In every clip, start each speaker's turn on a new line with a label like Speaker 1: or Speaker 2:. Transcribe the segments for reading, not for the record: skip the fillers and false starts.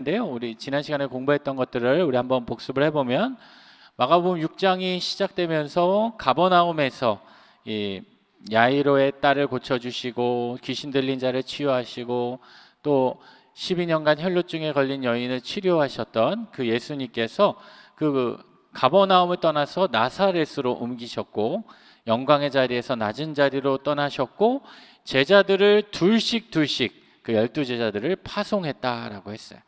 Speaker 1: 인데요. 우리 지난 시간에 공부했던 것들을 우리 한번 복습을 해보면 마가복음 6장이 시작되면서 가버나움에서 이 야이로의 딸을 고쳐주시고 귀신 들린 자를 치유하시고 또 12년간 혈루증에 걸린 여인을 치료하셨던 그 예수님께서 그 가버나움을 떠나서 나사렛으로 옮기셨고 영광의 자리에서 낮은 자리로 떠나셨고 제자들을 둘씩 그 12제자들을 파송했다라고 했어요.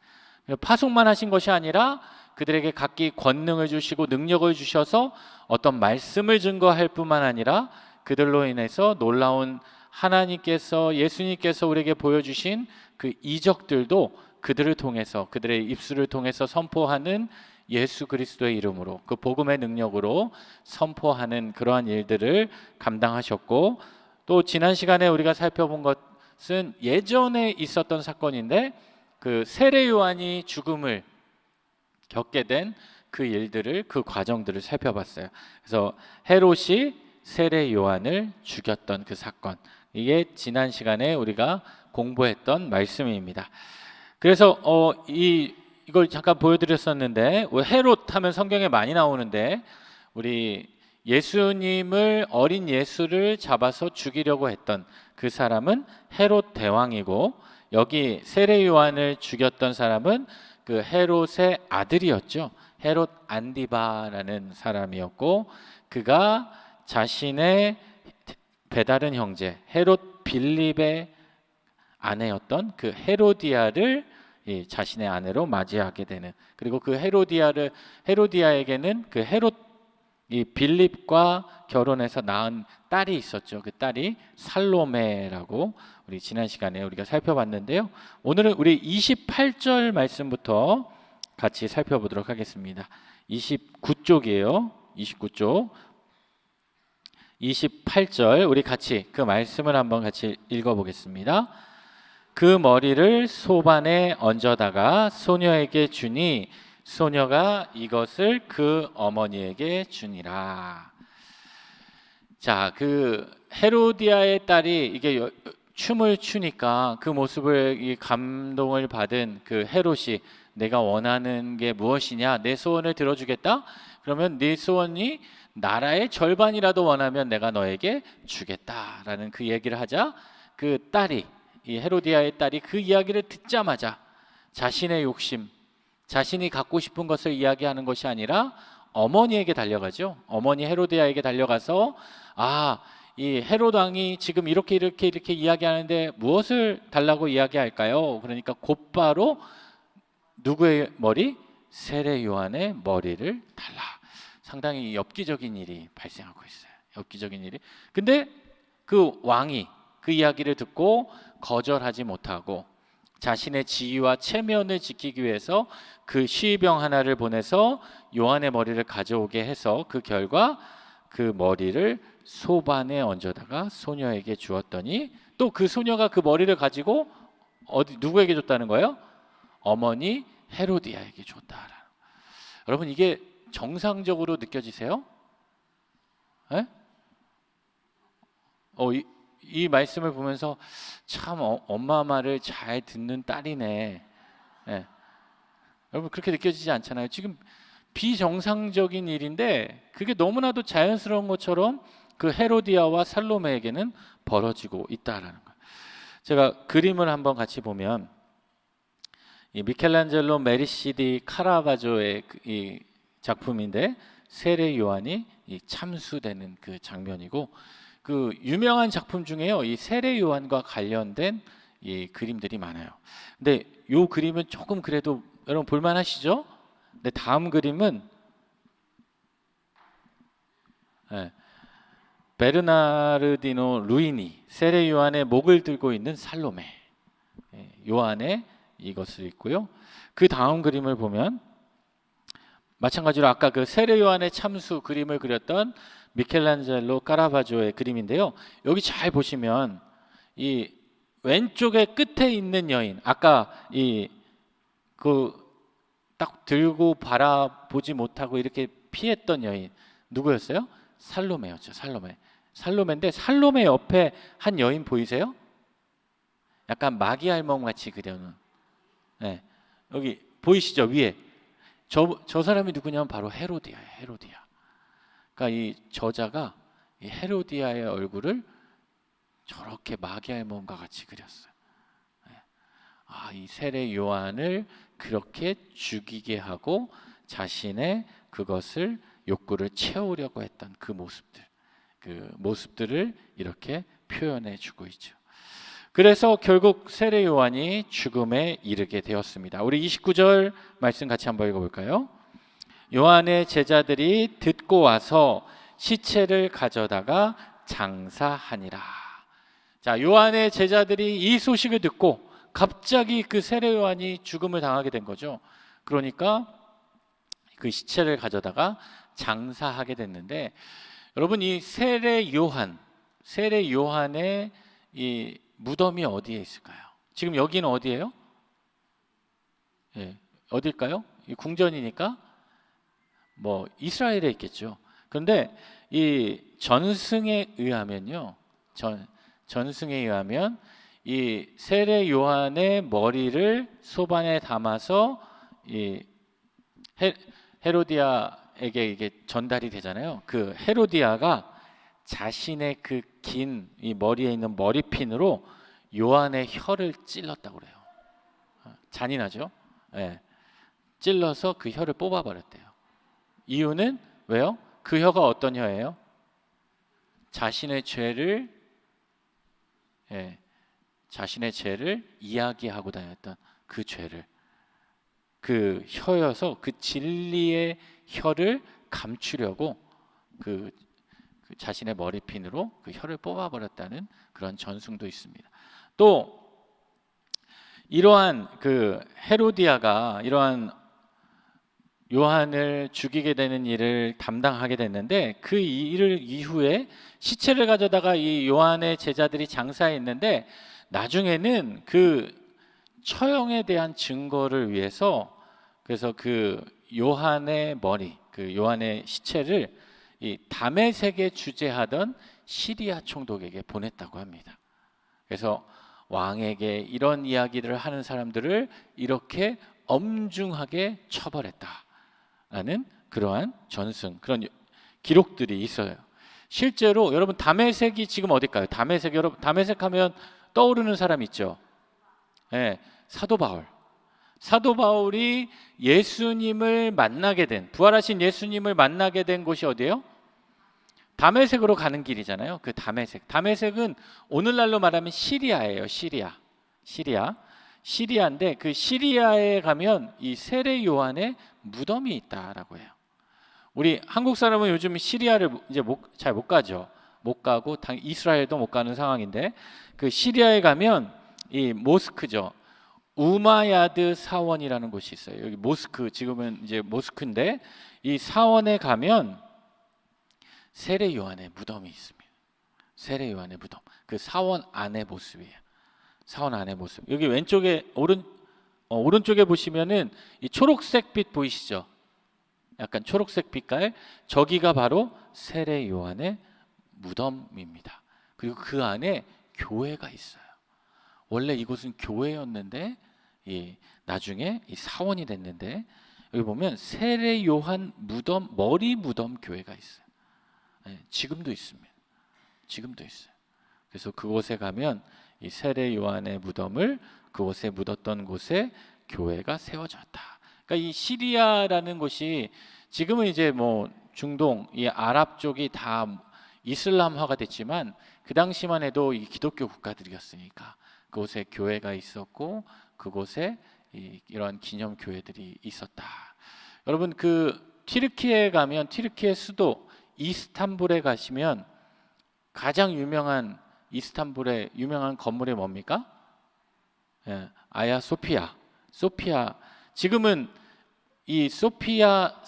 Speaker 1: 파송만 하신 것이 아니라 그들에게 각기 권능을 주시고 능력을 주셔서 어떤 말씀을 증거할 뿐만 아니라 그들로 인해서 놀라운 하나님께서 예수님께서 우리에게 보여주신 그 이적들도 그들을 통해서 그들의 입술을 통해서 선포하는 예수 그리스도의 이름으로 그 복음의 능력으로 선포하는 그러한 일들을 감당하셨고, 또 지난 시간에 우리가 살펴본 것은 예전에 있었던 사건인데 그 세례 요한이 죽음을 겪게 된 그 일들을 그 과정들을 살펴봤어요. 그래서 헤롯이 세례 요한을 죽였던 그 사건, 이게 지난 시간에 우리가 공부했던 말씀입니다. 그래서 이걸 잠깐 보여드렸었는데 헤롯 하면 성경에 많이 나오는데 우리 예수님을 어린 예수를 잡아서 죽이려고 했던 그 사람은 헤롯 대왕이고 여기 세례 요한을 죽였던 사람은 그 헤롯의 아들이었죠. 헤롯 안디바라는 사람이었고 그가 자신의 배다른 형제 헤롯 빌립의 아내였던 그 헤로디아를 자신의 아내로 맞이하게 되는, 그리고 그 헤로디아에게는 그 헤롯 이 빌립과 결혼해서 낳은 딸이 있었죠. 그 딸이 살로메라고 우리 지난 시간에 우리가 살펴봤는데요. 오늘은 우리 28절 말씀부터 같이 살펴보도록 하겠습니다. 29쪽이에요. 29쪽 28절 우리 같이 그 말씀을 한번 같이 읽어보겠습니다. 그 머리를 소반에 얹어다가 소녀에게 주니 소녀가 이것을 그 어머니에게 주니라. 자, 그 헤로디아의 딸이 이게 춤을 추니까 그 모습을 이 감동을 받은 그 헤롯이 내가 원하는 게 무엇이냐, 내 소원을 들어주겠다. 그러면 네 소원이 나라의 절반이라도 원하면 내가 너에게 주겠다라는 그 얘기를 하자 그 딸이, 이 헤로디아의 딸이 그 이야기를 듣자마자 자신의 욕심, 자신이 갖고 싶은 것을 이야기하는 것이 아니라 어머니에게 달려가죠. 어머니 헤로디아에게 달려가서 이 헤롯 왕이 지금 이렇게 이야기하는데 무엇을 달라고 이야기할까요? 그러니까 곧바로 누구의 머리? 세례 요한의 머리를 달라. 상당히 엽기적인 일이 발생하고 있어요. 엽기적인 일이. 근데 그 왕이 그 이야기를 듣고 거절하지 못하고 자신의 지위와 체면을 지키기 위해서 그 시병 하나를 보내서 요한의 머리를 가져오게 해서 그 결과 그 머리를 소반에 얹어다가 소녀에게 주었더니 또 그 소녀가 그 머리를 가지고 누구에게 줬다는 거예요? 어머니 헤로디아에게 줬다. 여러분, 이게 정상적으로 느껴지세요? 네? 이 말씀을 보면서 참 엄마 말을 잘 듣는 딸이네. 네. 여러분, 그렇게 느껴지지 않잖아요. 지금 비정상적인 일인데 그게 너무나도 자연스러운 것처럼 그 헤로디아와 살로메에게는 벌어지고 있다라는 거예요. 제가 그림을 한번 같이 보면 이 미켈란젤로 메리시 카라바조의 이 작품인데 세례 요한이 이 참수되는 그 장면이고, 그 유명한 작품 중에요 이 세례 요한과 관련된 이 그림들이 많아요. 근데 이 그림은 조금 그래도 여러분 볼만하시죠? 근데 다음 그림은 베르나르디노 루이니 세례 요한의 목을 들고 있는 살로메, 요한의 이것을 있고요. 그 다음 그림을 보면 마찬가지로 아까 그 세례 요한의 참수 그림을 그렸던 미켈란젤로 카라바조의 그림인데요. 여기 잘 보시면 이 왼쪽에 끝에 있는 여인, 아까 이 그 딱 들고 바라보지 못하고 이렇게 피했던 여인 누구였어요? 살로메였죠. 살로메인데 살로메 옆에 한 여인 보이세요? 약간 마귀 알몸 같이 그려놓은, 여기 보이시죠? 위에 저 사람이 누구냐면 바로 헤로디아예요. 헤로디아. 그러니까 이 저자가 이 헤로디아의 얼굴을 저렇게 마귀의 몸과 같이 그렸어요. 이 세례 요한을 그렇게 죽이게 하고 자신의 그것을 욕구를 채우려고 했던 그 모습들을 이렇게 표현해 주고 있죠. 그래서 결국 세례 요한이 죽음에 이르게 되었습니다. 우리 29절 말씀 같이 한번 읽어볼까요? 요한의 제자들이 듣고 와서 시체를 가져다가 장사하니라. 자, 요한의 제자들이 이 소식을 듣고 갑자기 그 세례 요한이 죽음을 당하게 된 거죠. 그러니까 그 시체를 가져다가 장사하게 됐는데, 여러분 이 세례 요한의 이 무덤이 어디에 있을까요? 지금 여기는 어디예요? 어딜까요? 이 궁전이니까 뭐 이스라엘에 있겠죠. 그런데 이 전승에 의하면요, 전승에 의하면 이 세례 요한의 머리를 소반에 담아서 이 헤로디아에게 이게 전달이 되잖아요. 그 헤로디아가 자신의 그 긴 이 머리에 있는 머리핀으로 요한의 혀를 찔렀다고 그래요. 잔인하죠? 네. 찔러서 그 혀를 뽑아버렸대요. 이유는 왜요? 그 혀가 어떤 혀예요? 자신의 죄를 이야기하고 다녔던 그 죄를, 그 혀여서 그 진리의 혀를 감추려고 그 자신의 머리핀으로 그 혀를 뽑아버렸다는 그런 전승도 있습니다. 또 이러한 그 헤로디아가 이러한 요한을 죽이게 되는 일을 담당하게 됐는데, 그 일을 이후에 시체를 가져다가 이 요한의 제자들이 장사했는데, 나중에는 그 처형에 대한 증거를 위해서 그래서 그 요한의 머리, 그 요한의 시체를 이 다메섹에 주재하던 시리아 총독에게 보냈다고 합니다. 그래서 왕에게 이런 이야기들을 하는 사람들을 이렇게 엄중하게 처벌했다라는 그러한 전승, 그런 기록들이 있어요. 실제로 여러분 다메섹이 지금 어딜까요? 다메섹, 여러분 다메섹 하면 떠오르는 사람 있죠? 네, 사도 바울. 사도 바울이 예수님을 만나게 된, 부활하신 예수님을 만나게 된 곳이 어디예요? 다메섹으로 가는 길이잖아요. 그 다메섹은 오늘날로 말하면 시리아예요. 시리아인데 그 시리아에 가면 이 세례 요한의 무덤이 있다라고 해요. 우리 한국 사람은 요즘 시리아를 이제 잘 못 가죠. 못 가고 이스라엘도 못 가는 상황인데, 그 시리아에 가면 이 모스크죠. 우마야드 사원이라는 곳이 있어요. 여기 모스크, 지금은 이제 모스크인데 이 사원에 가면 세례 요한의 무덤이 있습니다. 세례 요한의 무덤. 그 사원 안의 모습이에요. 사원 안의 모습. 여기 왼쪽에 오른쪽에 보시면은 이 초록색 빛 보이시죠? 약간 초록색 빛깔. 저기가 바로 세례 요한의 무덤입니다. 그리고 그 안에 교회가 있어요. 원래 이곳은 교회였는데 나중에 이 사원이 됐는데, 여기 보면 세례 요한 무덤, 머리 무덤 교회가 있어요. 지금도 있습니다. 지금도 있어요. 그래서 그곳에 가면 이 세례 요한의 무덤을 그곳에 묻었던 곳에 교회가 세워졌다. 그러니까 이 시리아라는 곳이 지금은 이제 뭐 중동, 이 아랍 쪽이 다 이슬람화가 됐지만 그 당시만 해도 이 기독교 국가들이었으니까 그곳에 교회가 있었고 그곳에 이런 기념 교회들이 있었다. 여러분 그 튀르키예에 가면 튀르키예 수도 이스탄불에 가시면 가장 유명한 이스탄불의 유명한 건물이 뭡니까? 아야 소피아. 지금은 이 소피아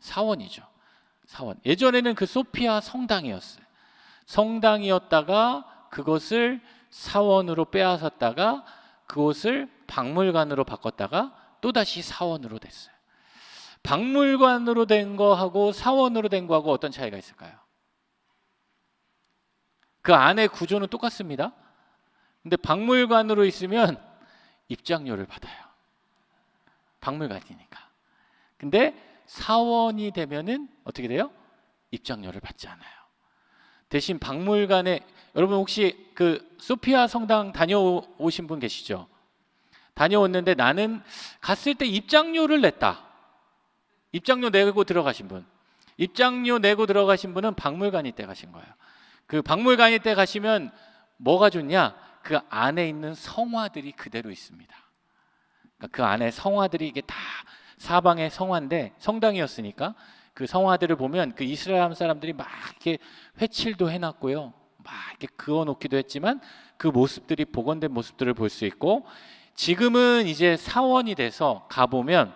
Speaker 1: 사원이죠. 사원. 예전에는 그 소피아 성당이었어요. 성당이었다가 그것을 사원으로 빼앗았다가 그곳을 박물관으로 바꿨다가 또다시 사원으로 됐어요. 박물관으로 된 거하고 사원으로 된 거하고 어떤 차이가 있을까요? 그 안에 구조는 똑같습니다. 근데 박물관으로 있으면 입장료를 받아요. 박물관이니까. 근데 사원이 되면은 어떻게 돼요? 입장료를 받지 않아요. 대신 박물관에, 여러분 혹시 그 소피아 성당 다녀오신 분 계시죠? 다녀왔는데 나는 갔을 때 입장료를 냈다. 입장료 내고 들어가신 분. 입장료 내고 들어가신 분은 박물관이 때 가신 거예요. 그 박물관이 때 가시면 뭐가 좋냐? 그 안에 있는 성화들이 그대로 있습니다. 그러니까 그 안에 성화들이 이게 다 사방의 성화인데, 성당이었으니까 그 성화들을 보면 그 이스라엘 사람들이 막 이렇게 회칠도 해놨고요, 막 이렇게 그어놓기도 했지만 그 모습들이 복원된 모습들을 볼 수 있고, 지금은 이제 사원이 돼서 가보면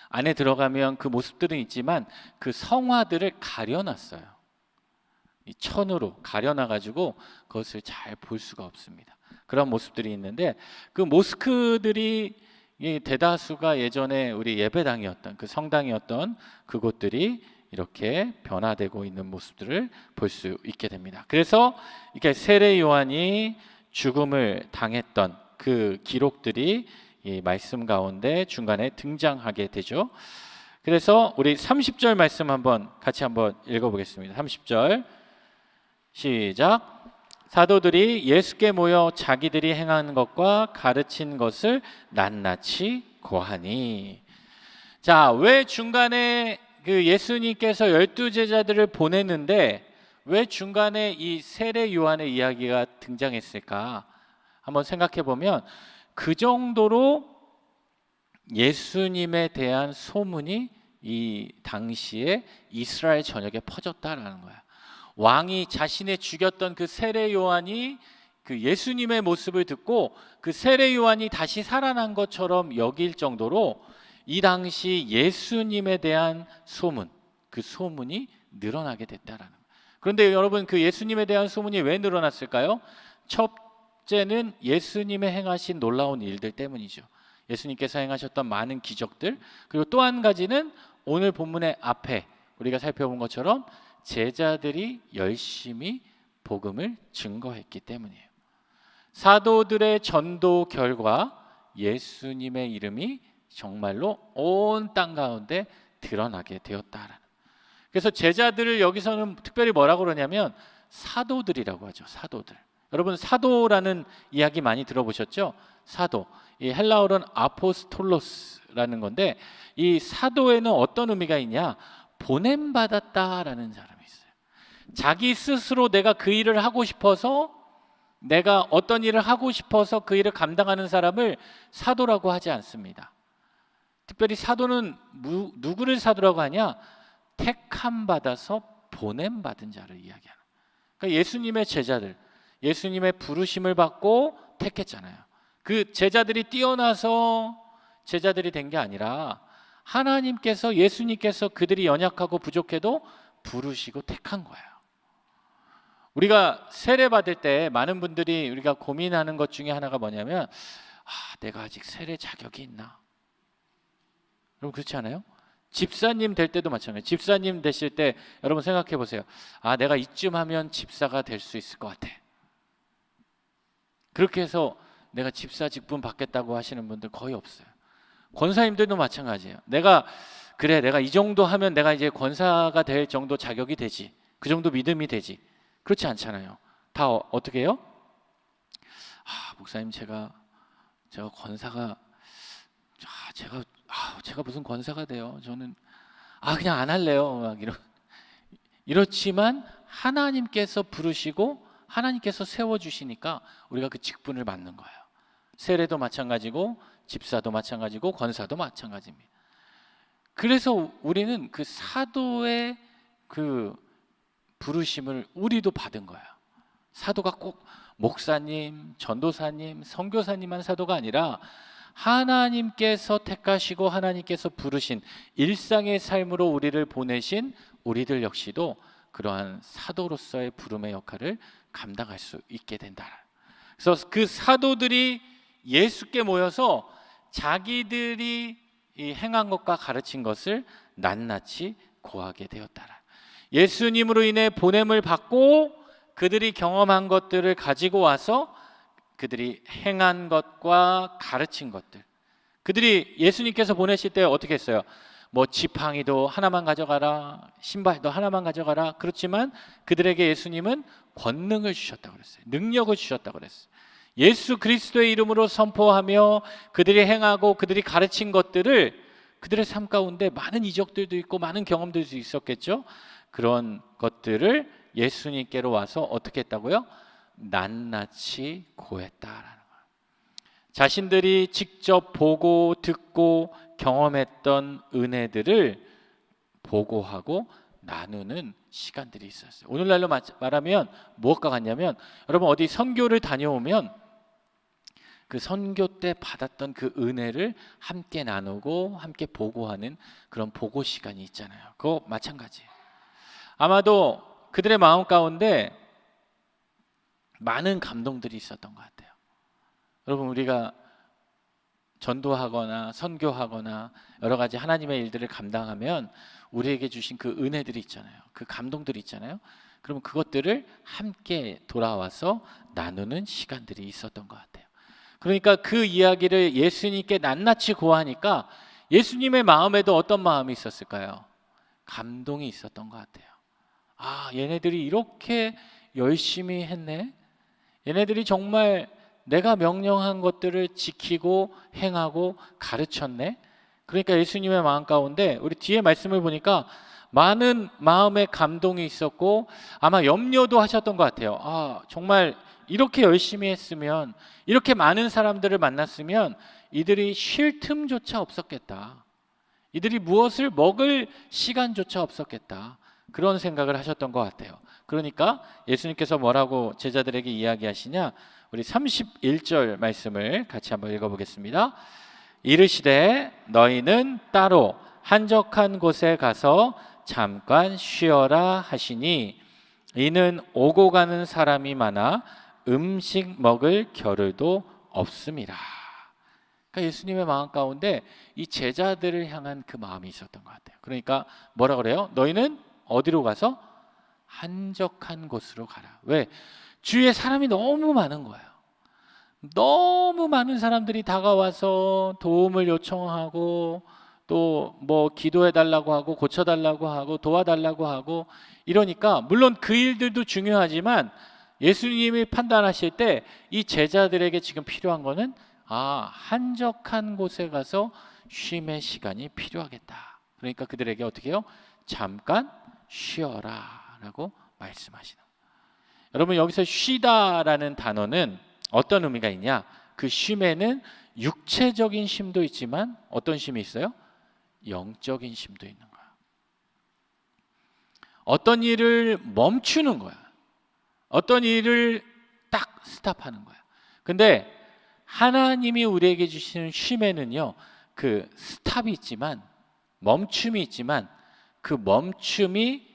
Speaker 1: 안에 들어가면 그 모습들은 있지만 그 성화들을 가려놨어요. 이 천으로 가려놔가지고 그것을 잘 볼 수가 없습니다. 그런 모습들이 있는데, 그 모스크들이 대다수가 예전에 우리 예배당이었던, 그 성당이었던 그곳들이 이렇게 변화되고 있는 모습들을 볼 수 있게 됩니다. 그래서 이렇게 세례 요한이 죽음을 당했던 그 기록들이 이 말씀 가운데 중간에 등장하게 되죠. 그래서 우리 30절 말씀 같이 한번 읽어보겠습니다. 30절 시작. 사도들이 예수께 모여 자기들이 행한 것과 가르친 것을 낱낱이 고하니. 자, 왜 중간에 그 예수님께서 12제자들을 보냈는데 왜 중간에 이 세례 요한의 이야기가 등장했을까? 한번 생각해 보면 그 정도로 예수님에 대한 소문이 이 당시에 이스라엘 전역에 퍼졌다라는 거야. 왕이 자신의 죽였던 그 세례 요한이 그 예수님의 모습을 듣고 그 세례 요한이 다시 살아난 것처럼 여길 정도로 이 당시 예수님에 대한 소문, 그 소문이 늘어나게 됐다라는 거예요. 그런데 여러분, 그 예수님에 대한 소문이 왜 늘어났을까요? 첫째는 예수님의 행하신 놀라운 일들 때문이죠. 예수님께서 행하셨던 많은 기적들, 그리고 또 한 가지는 오늘 본문의 앞에 우리가 살펴본 것처럼 제자들이 열심히 복음을 증거했기 때문이에요. 사도들의 전도 결과 예수님의 이름이 정말로 온 땅 가운데 드러나게 되었다라는. 그래서 제자들을 여기서는 특별히 뭐라고 그러냐면 사도들이라고 하죠. 사도들. 여러분, 사도라는 이야기 많이 들어보셨죠? 사도. 이 헬라어로는 아포스톨로스라는 건데, 이 사도에는 어떤 의미가 있냐? 보냄받았다라는 사람이 있어요. 자기 스스로 내가 그 일을 하고 싶어서, 내가 어떤 일을 하고 싶어서 그 일을 감당하는 사람을 사도라고 하지 않습니다. 특별히 사도는 누구를 사도라고 하냐? 택함 받아서 보냄받은 자를 이야기하는. 그러니까 예수님의 제자들, 예수님의 부르심을 받고 택했잖아요. 그 제자들이 뛰어나서 제자들이 된 게 아니라 하나님께서, 예수님께서 그들이 연약하고 부족해도 부르시고 택한 거예요. 우리가 세례 받을 때 많은 분들이 우리가 고민하는 것 중에 하나가 뭐냐면, 내가 아직 세례 자격이 있나? 여러분, 그렇지 않아요? 집사님 될 때도 마찬가지예요. 집사님 되실 때 여러분 생각해 보세요. 내가 이쯤 하면 집사가 될 수 있을 것 같아. 그렇게 해서 내가 집사 직분 받겠다고 하시는 분들 거의 없어요. 권사님들도 마찬가지예요. 내가 이 정도 하면 내가 이제 권사가 될 정도 자격이 되지, 그 정도 믿음이 되지. 그렇지 않잖아요. 다 어떻게 해요? 목사님, 제가 권사가, 제가 무슨 권사가 돼요? 저는 그냥 안 할래요. 막 이렇지만 하나님께서 부르시고 하나님께서 세워주시니까 우리가 그 직분을 맡는 거예요. 세례도 마찬가지고 집사도 마찬가지고 권사도 마찬가지입니다. 그래서 우리는 그 사도의 그 부르심을 우리도 받은 거예요. 사도가 꼭 목사님, 전도사님, 선교사님만 사도가 아니라 하나님께서 택하시고 하나님께서 부르신 일상의 삶으로 우리를 보내신 우리들 역시도 그러한 사도로서의 부름의 역할을 감당할 수 있게 된다. 그래서 그 사도들이 예수께 모여서 자기들이 행한 것과 가르친 것을 낱낱이 고하게 되었다. 예수님으로 인해 보냄을 받고 그들이 경험한 것들을 가지고 와서 그들이 행한 것과 가르친 것들, 그들이 예수님께서 보내실 때 어떻게 했어요? 뭐 지팡이도 하나만 가져가라, 신발도 하나만 가져가라. 그렇지만 그들에게 예수님은 권능을 주셨다고 그랬어요. 능력을 주셨다고 그랬어요. 예수 그리스도의 이름으로 선포하며 그들이 행하고 그들이 가르친 것들을 그들의 삶 가운데 많은 이적들도 있고 많은 경험들도 있었겠죠. 그런 것들을 예수님께로 와서 어떻게 했다고요? 낱낱이 고했다라는 거예요. 자신들이 직접 보고 듣고 경험했던 은혜들을 보고하고 나누는 시간들이 있었어요. 오늘날로 말하면 무엇과 같냐면, 여러분 어디 선교를 다녀오면 그 선교 때 받았던 그 은혜를 함께 나누고 함께 보고하는 그런 보고 시간이 있잖아요. 그거 마찬가지예요. 아마도 그들의 마음 가운데 많은 감동들이 있었던 것 같아요. 여러분 우리가 전도하거나 선교하거나 여러 가지 하나님의 일들을 감당하면 우리에게 주신 그 은혜들이 있잖아요. 그 감동들이 있잖아요. 그러면 그것들을 함께 돌아와서 나누는 시간들이 있었던 것 같아요. 그러니까 그 이야기를 예수님께 낱낱이 고하니까 예수님의 마음에도 어떤 마음이 있었을까요? 감동이 있었던 것 같아요. 아, 얘네들이 이렇게 열심히 했네. 얘네들이 정말 내가 명령한 것들을 지키고 행하고 가르쳤네. 그러니까 예수님의 마음 가운데 우리 뒤에 말씀을 보니까 많은 마음의 감동이 있었고 아마 염려도 하셨던 것 같아요. 아, 정말 이렇게 열심히 했으면, 이렇게 많은 사람들을 만났으면 이들이 쉴 틈조차 없었겠다. 이들이 무엇을 먹을 시간조차 없었겠다. 그런 생각을 하셨던 것 같아요. 그러니까 예수님께서 뭐라고 제자들에게 이야기하시냐? 우리 31절 말씀을 같이 한번 읽어보겠습니다. 이르시되 너희는 따로 한적한 곳에 가서 잠깐 쉬어라 하시니 이는 오고 가는 사람이 많아 음식 먹을 겨를도 없음이라. 그러니까 예수님의 마음 가운데 이 제자들을 향한 그 마음이 있었던 것 같아요. 그러니까 뭐라 그래요? 너희는 어디로 가서? 한적한 곳으로 가라. 왜? 주위에 사람이 너무 많은 거예요. 너무 많은 사람들이 다가와서 도움을 요청하고 또 뭐 기도해 달라고 하고 고쳐 달라고 하고 도와달라고 하고 이러니까 물론 그 일들도 중요하지만 예수님이 판단하실 때 이 제자들에게 지금 필요한 거는 한적한 곳에 가서 쉼의 시간이 필요하겠다. 그러니까 그들에게 어떻게 해요? 잠깐 쉬어라 라고 말씀하시는 거예요. 여러분 여기서 쉬다라는 단어는 어떤 의미가 있냐? 그 쉼에는 육체적인 쉼도 있지만 어떤 쉼이 있어요? 영적인 쉼도 있는 거야. 어떤 일을 멈추는 거야. 어떤 일을 딱 스탑하는 거야. 근데 하나님이 우리에게 주시는 쉼에는요, 그 스탑이 있지만, 멈춤이 있지만 그 멈춤이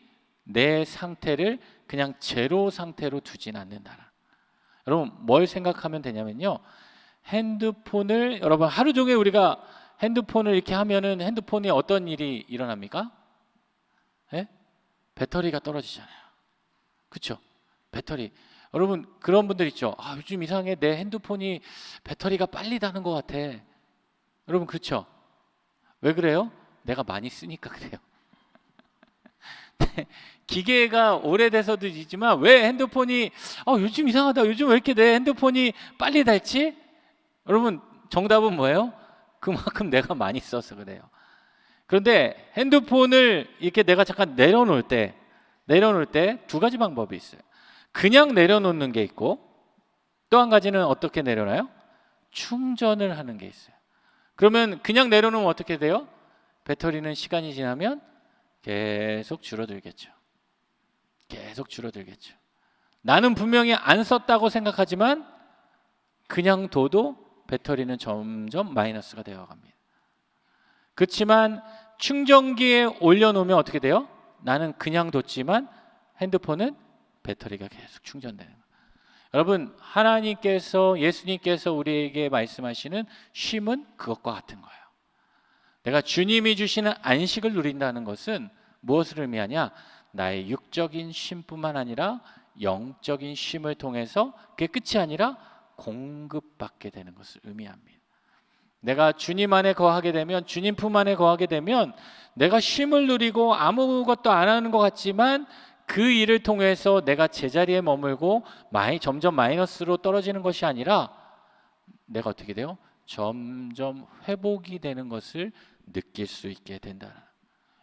Speaker 1: 내 상태를 그냥 제로 상태로 두진 않는다. 여러분 뭘 생각하면 되냐면요, 핸드폰을 여러분 하루 종일 우리가 핸드폰을 이렇게 하면은 핸드폰이 어떤 일이 일어납니까? 예? 배터리가 떨어지잖아요. 그렇죠? 배터리. 여러분 그런 분들 있죠. 요즘 이상해, 내 핸드폰이 배터리가 빨리 다는 것 같아. 여러분 그렇죠? 왜 그래요? 내가 많이 쓰니까 그래요. 기계가 오래돼서도 있지만 왜 핸드폰이 요즘 이상하다, 요즘 왜 이렇게 내 핸드폰이 빨리 닳지? 여러분 정답은 뭐예요? 그만큼 내가 많이 써서 그래요. 그런데 핸드폰을 이렇게 내가 잠깐 내려놓을 때 두 가지 방법이 있어요. 그냥 내려놓는 게 있고 또 한 가지는 어떻게 내려놔요? 충전을 하는 게 있어요. 그러면 그냥 내려놓으면 어떻게 돼요? 배터리는 시간이 지나면 계속 줄어들겠죠. 계속 줄어들겠죠. 나는 분명히 안 썼다고 생각하지만 그냥 둬도 배터리는 점점 마이너스가 되어갑니다. 그렇지만 충전기에 올려놓으면 어떻게 돼요? 나는 그냥 뒀지만 핸드폰은 배터리가 계속 충전되는 거예요. 여러분 하나님께서, 예수님께서 우리에게 말씀하시는 쉼은 그것과 같은 거예요. 내가 주님이 주시는 안식을 누린다는 것은 무엇을 의미하냐? 나의 육적인 쉼뿐만 아니라 영적인 쉼을 통해서 그게 끝이 아니라 공급받게 되는 것을 의미합니다. 내가 주님 안에 거하게 되면, 주님 품 안에 거하게 되면 내가 쉼을 누리고 아무것도 안 하는 것 같지만 그 일을 통해서 내가 제자리에 머물고 점점 마이너스로 떨어지는 것이 아니라 내가 어떻게 돼요? 점점 회복이 되는 것을 느낄 수 있게 된다.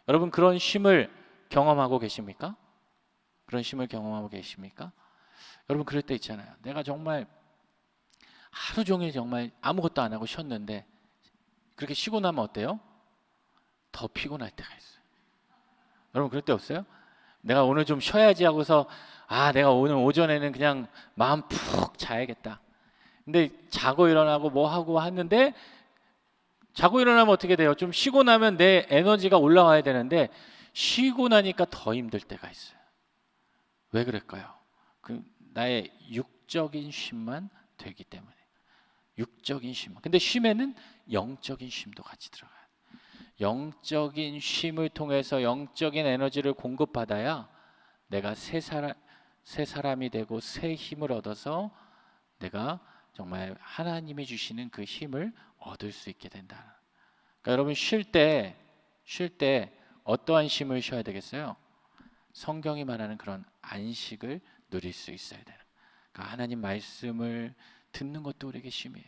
Speaker 1: 여러분, 그런 쉼을 경험하고 계십니까? 그런 쉼을 경험하고 계십니까? 여러분, 그럴 때 있잖아요. 내가 정말 하루 종일 정말 아무것도 안 하고 쉬었는데 그렇게 쉬고 나면 어때요? 더 피곤할 때가 있어요. 여러분, 그럴 때 없어요? 내가 오늘 좀 쉬어야지 하고서 내가 오늘 오전에는 그냥 마음 푹 자야겠다. 근데 자고 일어나고 뭐 하고 하는데, 자고 일어나면 어떻게 돼요? 좀 쉬고 나면 내 에너지가 올라와야 되는데 쉬고 나니까 더 힘들 때가 있어요. 왜 그럴까요? 나의 육적인 쉼만 되기 때문에. 육적인 쉼. 근데 쉼에는 영적인 쉼도 같이 들어가요. 영적인 쉼을 통해서 영적인 에너지를 공급받아야 내가 새 사람이 되고 새 힘을 얻어서 내가 정말 하나님이 주시는 그 힘을 얻을 수 있게 된다. 그러니까 여러분, 쉴 때 어떠한 쉼을 쉬어야 되겠어요? 성경이 말하는 그런 안식을 누릴 수 있어야 되는. 그러니까 하나님 말씀을 듣는 것도 우리에게 쉼이에요.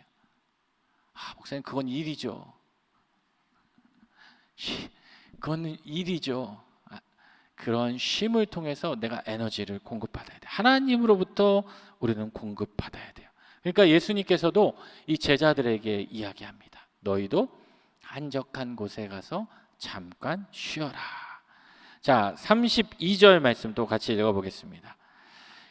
Speaker 1: 목사님, 그건 일이죠. 그건 일이죠. 그런 쉼을 통해서 내가 에너지를 공급받아야 돼. 하나님으로부터 우리는 공급받아야 돼요. 그러니까 예수님께서도 이 제자들에게 이야기합니다. 너희도 한적한 곳에 가서 잠깐 쉬어라. 자, 32절 말씀도 같이 읽어보겠습니다.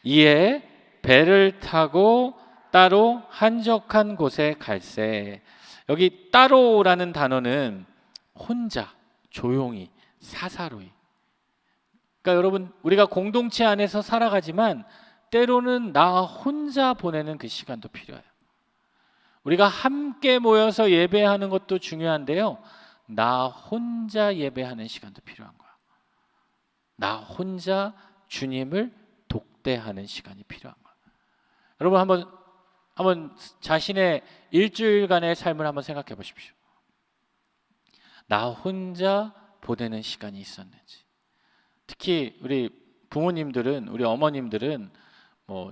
Speaker 1: 이에 배를 타고 따로 한적한 곳에 갈새. 여기 따로라는 단어는 혼자, 조용히, 사사로이. 그러니까 여러분, 우리가 공동체 안에서 살아가지만 때로는 나 혼자 보내는 그 시간도 필요해요. 우리가 함께 모여서 예배하는 것도 중요한데요, 나 혼자 예배하는 시간도 필요한 거야. 나 혼자 주님을 독대하는 시간이 필요한 거야. 여러분, 한번 자신의 일주일간의 삶을 한번 생각해 보십시오. 나 혼자 보내는 시간이 있었는지. 특히 우리 부모님들은, 우리 어머님들은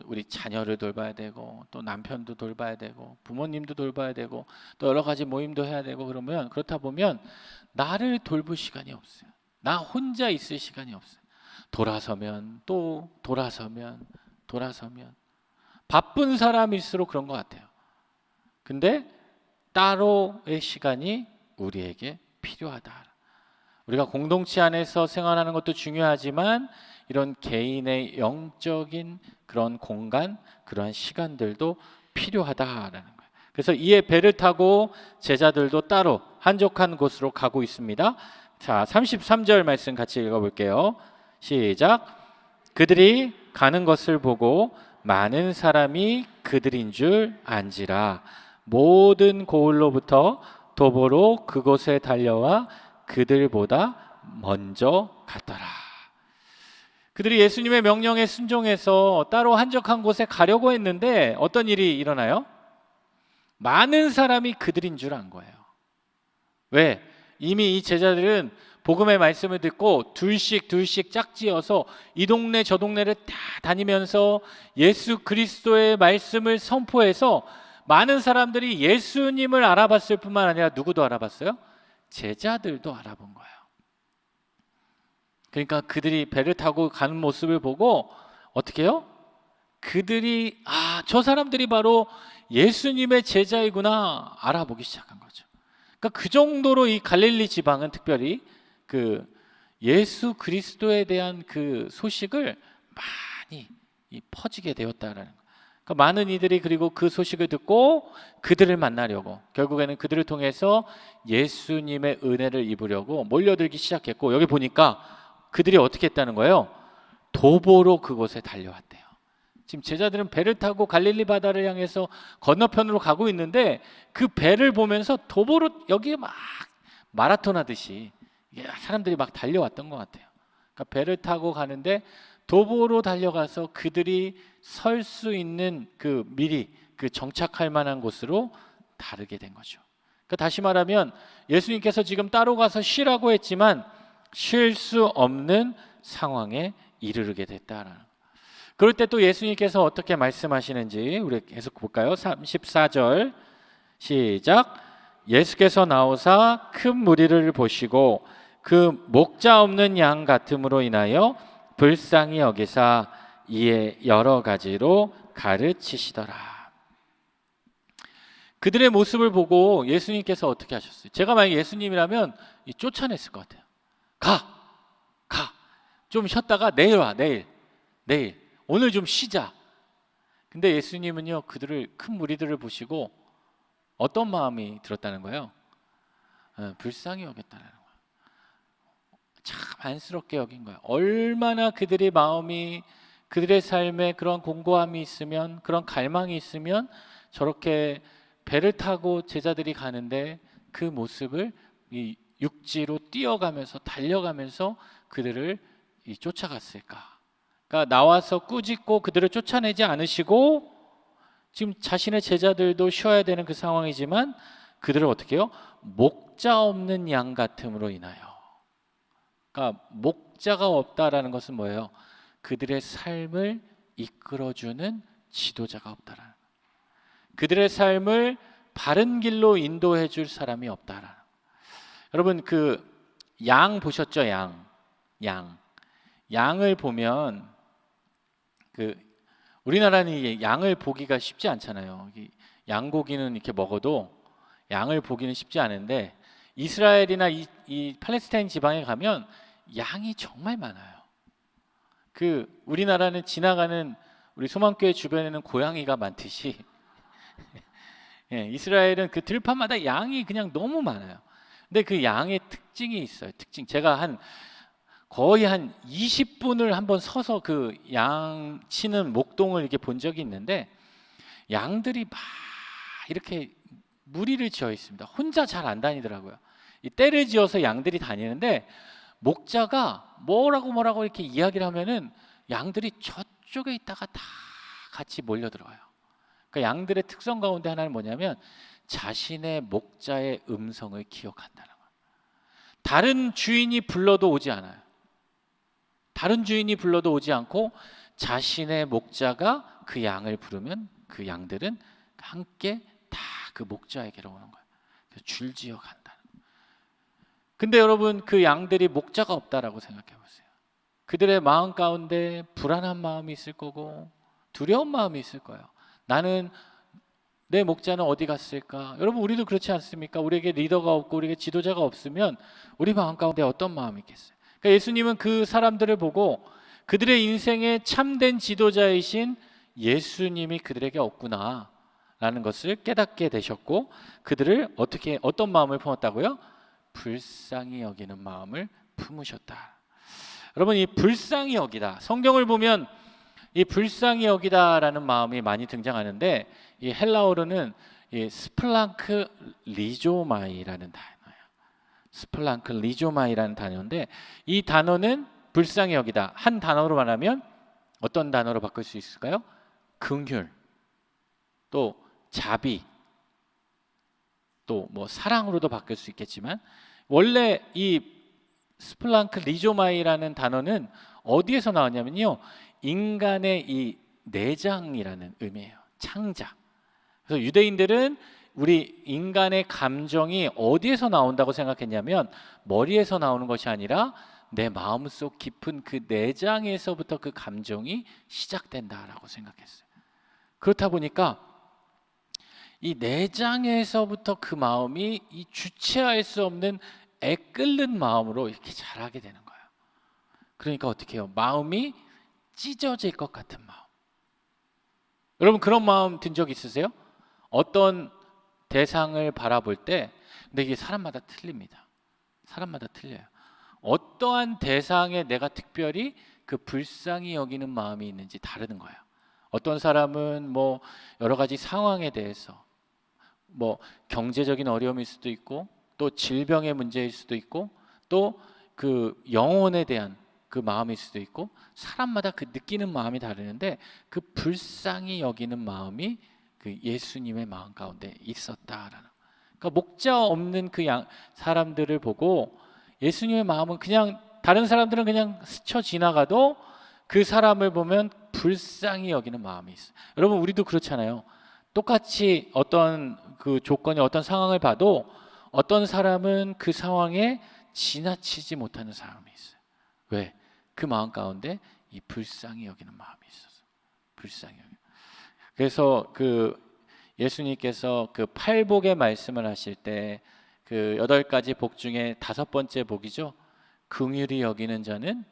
Speaker 1: 우리 자녀를 돌봐야 되고 또 남편도 돌봐야 되고 부모님도 돌봐야 되고 또 여러 가지 모임도 해야 되고, 그러면 그렇다 보면 나를 돌볼 시간이 없어요. 나 혼자 있을 시간이 없어요. 돌아서면 바쁜 사람일수록 그런 것 같아요. 근데 따로의 시간이 우리에게 필요하다. 우리가 공동체 안에서 생활하는 것도 중요하지만 이런 개인의 영적인 그런 공간, 그러한 시간들도 필요하다라는 거예요. 그래서 이에 배를 타고 제자들도 따로 한적한 곳으로 가고 있습니다. 자, 33절 말씀 같이 읽어볼게요. 시작. 그들이 가는 것을 보고 많은 사람이 그들인 줄 안지라. 모든 고을로부터 도보로 그곳에 달려와 그들보다 먼저 갔더라. 그들이 예수님의 명령에 순종해서 따로 한적한 곳에 가려고 했는데 어떤 일이 일어나요? 많은 사람이 그들인 줄 안 거예요. 왜? 이미 이 제자들은 복음의 말씀을 듣고 둘씩 짝지어서 이 동네 저 동네를 다 다니면서 예수 그리스도의 말씀을 선포해서 많은 사람들이 예수님을 알아봤을 뿐만 아니라 누구도 알아봤어요? 제자들도 알아본 거예요. 그러니까 그들이 배를 타고 가는 모습을 보고 어떻게 해요? 그들이 저 사람들이 바로 예수님의 제자이구나 알아보기 시작한 거죠. 그러니까 그 정도로 이 갈릴리 지방은 특별히 그 예수 그리스도에 대한 그 소식을 많이 퍼지게 되었다라는 거예요. 그러니까 많은 이들이 그리고 그 소식을 듣고 그들을 만나려고, 결국에는 그들을 통해서 예수님의 은혜를 입으려고 몰려들기 시작했고, 여기 보니까 그들이 어떻게 했다는 거예요? 도보로 그곳에 달려왔대요. 지금 제자들은 배를 타고 갈릴리 바다를 향해서 건너편으로 가고 있는데 그 배를 보면서 도보로 여기에 막 마라톤 하듯이 사람들이 막 달려왔던 것 같아요. 그러니까 배를 타고 가는데 도보로 달려가서 그들이 설 수 있는 그 미리 그 정착할 만한 곳으로 다르게 된 거죠. 그러니까 다시 말하면 예수님께서 지금 따로 가서 쉬라고 했지만 쉴 수 없는 상황에 이르게 됐다라는 거예요. 그럴 때 또 예수님께서 어떻게 말씀하시는지 우리 계속 볼까요? 34절 시작. 예수께서 나오사 큰 무리를 보시고 그 목자 없는 양 같음으로 인하여 불쌍히 여기사 이에 여러 가지로 가르치시더라. 그들의 모습을 보고 예수님께서 어떻게 하셨어요? 제가 만약 예수님이라면 쫓아냈을 것 같아요. 가! 좀 쉬었다가 내일 와, 내일. 오늘 좀 쉬자. 근데 예수님은요, 큰 무리들을 보시고 어떤 마음이 들었다는 거예요? 불쌍히 여겼다는 거예요. 참 안쓰럽게 여긴 거예요. 얼마나 그들의 마음이, 그들의 삶에 그런 공고함이 있으면, 그런 갈망이 있으면 저렇게 배를 타고 제자들이 가는데 그 모습을 이 육지로 뛰어가면서 달려가면서 그들을 쫓아갔을까? 그러니까 나와서 꾸짖고 그들을 쫓아내지 않으시고 지금 자신의 제자들도 쉬어야 되는 그 상황이지만 그들을 어떻게 해요? 목자 없는 양 같음으로 인하여. 그러니까 목자가 없다라는 것은 뭐예요? 그들의 삶을 이끌어주는 지도자가 없다라는 거예요. 그들의 삶을 바른 길로 인도해 줄 사람이 없다라는 거예요. 여러분 그 양 보셨죠? 양을 보면 그 우리나라는 양을 보기가 쉽지 않잖아요. 양고기는 이렇게 먹어도 양을 보기는 쉽지 않은데 이스라엘이나 이 팔레스타인 지방에 가면 양이 정말 많아요. 그 우리나라는 지나가는 우리 소망교회 주변에는 고양이가 많듯이 예, 이스라엘은 그 들판마다 양이 그냥 너무 많아요. 근데 그 양의 특징이 있어요. 제가 거의 한 20분을 한번 서서 그 양 치는 목동을 이렇게 본 적이 있는데 양들이 막 이렇게 무리를 지어 있습니다. 혼자 잘 안 다니더라고요. 이 떼를 지어서 양들이 다니는데 목자가 뭐라고 이렇게 이야기를 하면은 양들이 저쪽에 있다가 다 같이 몰려 들어가요. 그러니까 양들의 특성 가운데 하나는 뭐냐면 자신의 목자의 음성을 기억한다는 거예요. 다른 주인이 불러도 오지 않아요. 다른 주인이 불러도 오지 않고 자신의 목자가 그 양을 부르면 그 양들은 함께 다 그 목자에게로 오는 거예요. 줄지어 간다는 거예요. 근데 여러분 그 양들이 목자가 없다라고 생각해 보세요. 그들의 마음 가운데 불안한 마음이 있을 거고 두려운 마음이 있을 거예요. 나는 내 목자는 어디 갔을까? 여러분 우리도 그렇지 않습니까? 우리에게 리더가 없고 우리에게 지도자가 없으면 우리 마음 가운데 어떤 마음이 있겠어요? 그러니까 예수님은 그 사람들을 보고 그들의 인생의 참된 지도자이신 예수님이 그들에게 없구나 라는 것을 깨닫게 되셨고 그들을 어떤 마음을 품었다고요? 불쌍히 여기는 마음을 품으셨다. 여러분 이 불쌍히 여기다, 성경을 보면 이 불쌍히 여기다라는 마음이 많이 등장하는데 이 헬라어로는 이 스플랑크 리조마이라는 단어예요. 스플랑크 리조마이라는 단어인데 이 단어는 불쌍히 여기다 한 단어로 말하면 어떤 단어로 바꿀 수 있을까요? 긍휼, 또 자비, 또 뭐 사랑으로도 바뀔 수 있겠지만 원래 이 스플랑크 리조마이라는 단어는 어디에서 나왔냐면요, 인간의 이 내장이라는 의미예요. 창자. 그래서 유대인들은 우리 인간의 감정이 어디에서 나온다고 생각했냐면 머리에서 나오는 것이 아니라 내 마음속 깊은 그 내장에서부터 그 감정이 시작된다라고 생각했어요. 그렇다 보니까 이 내장에서부터 그 마음이 이 주체할 수 없는 애끓는 마음으로 이렇게 자라게 되는 거예요. 그러니까 어떻게 해요? 마음이 찢어질 것 같은 마음. 여러분 그런 마음 든 적 있으세요? 어떤 대상을 바라볼 때, 근데 이게 사람마다 틀립니다. 사람마다 틀려요. 어떠한 대상에 내가 특별히 그 불쌍히 여기는 마음이 있는지 다르는 거예요. 어떤 사람은 뭐 여러 가지 상황에 대해서 뭐 경제적인 어려움일 수도 있고 또 질병의 문제일 수도 있고 또 그 영혼에 대한 그 마음일 수도 있고 사람마다 그 느끼는 마음이 다르는데 그 불쌍히 여기는 마음이 그 예수님의 마음 가운데 있었다라는. 그러니까 목자 없는 그 사람들을 보고 예수님의 마음은 그냥 다른 사람들은 그냥 스쳐 지나가도 그 사람을 보면 불쌍히 여기는 마음이 있어요. 여러분 우리도 그렇잖아요. 똑같이 어떤 그 조건이 어떤 상황을 봐도 어떤 사람은 그 상황에 지나치지 못하는 사람이 있어요. 왜? 그 마음 가운데 이 불쌍히 여기는 마음이 있어서 불쌍히 여기는. 그래서 그 예수님께서 그 팔복의 말씀을 하실 때 그 8가지 복 중에 5번째 복이죠. 긍휼히 여기는 자는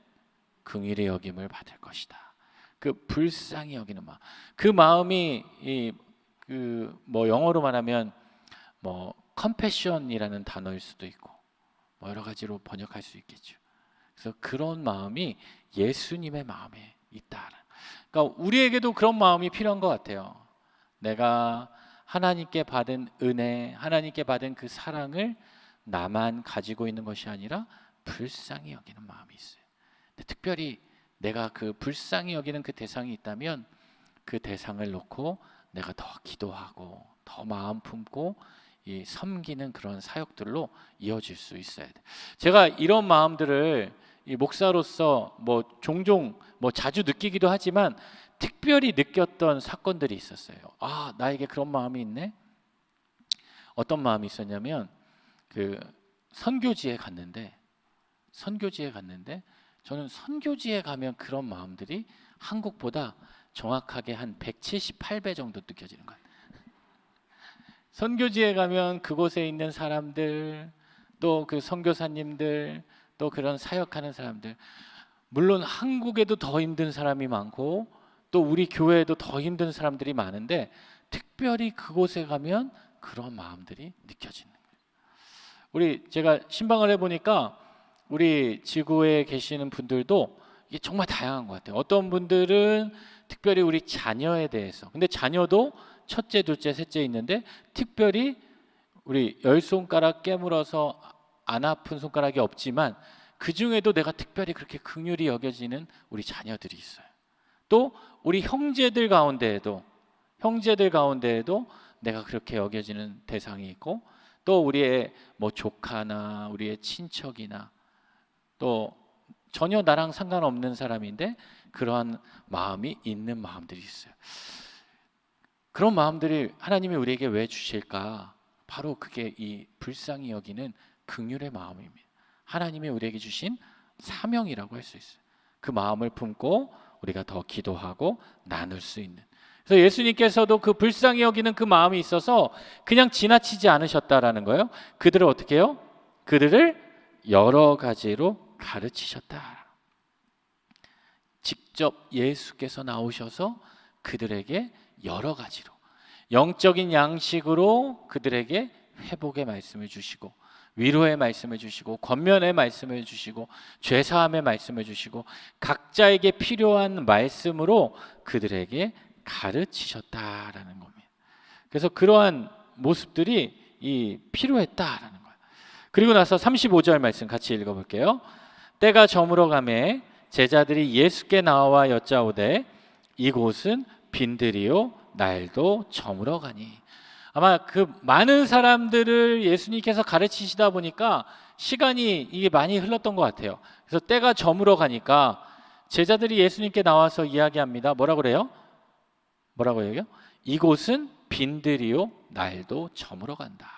Speaker 1: 긍휼히 여김을 받을 것이다. 그 불쌍히 여기는 마음. 그 마음이 그 뭐 영어로 말하면 뭐 컴패션이라는 단어일 수도 있고 뭐 여러 가지로 번역할 수 있겠죠. 그래서 그런 마음이 예수님의 마음에 있다. 그러니까 우리에게도 그런 마음이 필요한 것 같아요. 내가 하나님께 받은 은혜, 하나님께 받은 그 사랑을 나만 가지고 있는 것이 아니라 불쌍히 여기는 마음이 있어요. 근데 특별히 내가 그 불쌍히 여기는 그 대상이 있다면 그 대상을 놓고 내가 더 기도하고 더 마음 품고 이 섬기는 그런 사역들로 이어질 수 있어야 돼. 제가 이런 마음들을 이 목사로서 뭐 종종 뭐 자주 느끼기도 하지만 특별히 느꼈던 사건들이 있었어요. 아, 나에게 그런 마음이 있네. 어떤 마음이 있었냐면 그 선교지에 갔는데 저는 선교지에 가면 그런 마음들이 한국보다 정확하게 한 178배 정도 느껴지는 거예요. 선교지에 가면 그곳에 있는 사람들, 또 그 선교사님들, 또 그런 사역하는 사람들, 물론 한국에도 더 힘든 사람이 많고 또 우리 교회에도 더 힘든 사람들이 많은데 특별히 그곳에 가면 그런 마음들이 느껴지는 거예요. 제가 신방을 해보니까 우리 지구에 계시는 분들도 이게 정말 다양한 것 같아요. 어떤 분들은 특별히 우리 자녀에 대해서, 근데 자녀도 첫째, 둘째, 셋째 있는데 특별히 우리 10손가락 깨물어서 안 아픈 손가락이 없지만 그 중에도 내가 특별히 그렇게 긍휼히 여겨지는 우리 자녀들이 있어요. 또 우리 형제들 가운데에도 내가 그렇게 여겨지는 대상이 있고, 또 우리의 뭐 조카나 우리의 친척이나 또 전혀 나랑 상관없는 사람인데 그러한 마음이 있는 마음들이 있어요. 그런 마음들이 하나님이 우리에게 왜 주실까? 바로 그게 이 불쌍히 여기는 긍휼의 마음입니다. 하나님이 우리에게 주신 사명이라고 할 수 있어요. 그 마음을 품고 우리가 더 기도하고 나눌 수 있는. 그래서 예수님께서도 그 불쌍히 여기는 그 마음이 있어서 그냥 지나치지 않으셨다라는 거예요. 그들을 어떻게 해요? 그들을 여러 가지로 가르치셨다. 직접 예수께서 나오셔서 그들에게 여러 가지로 영적인 양식으로 그들에게 회복의 말씀을 주시고 위로의 말씀을 주시고 권면의 말씀을 주시고 죄사함의 말씀을 주시고 각자에게 필요한 말씀으로 그들에게 가르치셨다라는 겁니다. 그래서 그러한 모습들이 필요했다라는 거예요. 그리고 나서 35절 말씀 같이 읽어볼게요. 때가 저물어 가매 제자들이 예수께 나와 여짜오되 이곳은 빈들이요 날도 저물어 가니. 아마 그 많은 사람들을 예수님께서 가르치시다 보니까 시간이 이게 많이 흘렀던 것 같아요. 그래서 때가 저물어 가니까 제자들이 예수님께 나와서 이야기합니다. 뭐라 그래요? 뭐라고 얘기해요? 이곳은 빈들이요 날도 저물어 간다.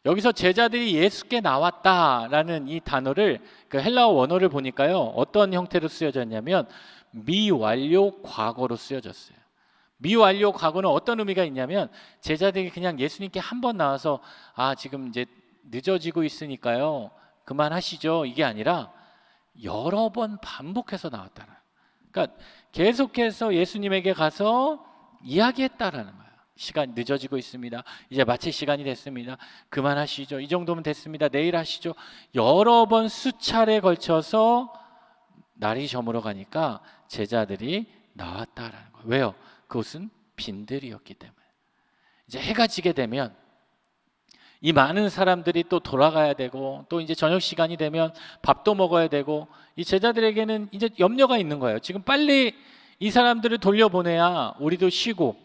Speaker 1: 여기서 제자들이 예수께 나왔다라는 이 단어를 그 헬라어 원어를 보니까요 어떤 형태로 쓰여졌냐면 미완료 과거로 쓰여졌어요. 미완료 과거는 어떤 의미가 있냐면 제자들이 그냥 예수님께 한 번 나와서 지금 이제 늦어지고 있으니까요 그만하시죠 이게 아니라 여러 번 반복해서 나왔다는. 그러니까 계속해서 예수님에게 가서 이야기했다라는 거예요. 시간 늦어지고 있습니다. 이제 마칠 시간이 됐습니다. 그만하시죠. 이 정도면 됐습니다. 내일 하시죠. 여러 번 수차례 걸쳐서 날이 저물어 가니까 제자들이 나왔다라는 거예요. 왜요? 그것은 빈들이었기 때문에. 이제 해가 지게 되면 이 많은 사람들이 또 돌아가야 되고 또 이제 저녁 시간이 되면 밥도 먹어야 되고 이 제자들에게는 이제 염려가 있는 거예요. 지금 빨리 이 사람들을 돌려보내야 우리도 쉬고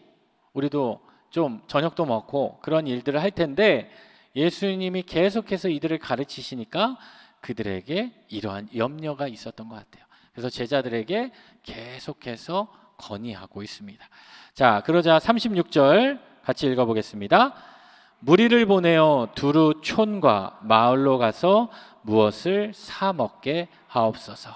Speaker 1: 우리도 좀 저녁도 먹고 그런 일들을 할 텐데 예수님이 계속해서 이들을 가르치시니까 그들에게 이러한 염려가 있었던 것 같아요. 그래서 제자들에게 계속해서 건의하고 있습니다. 자, 그러자 36절 같이 읽어보겠습니다. 무리를 보내어 두루 촌과 마을로 가서 무엇을 사 먹게 하옵소서.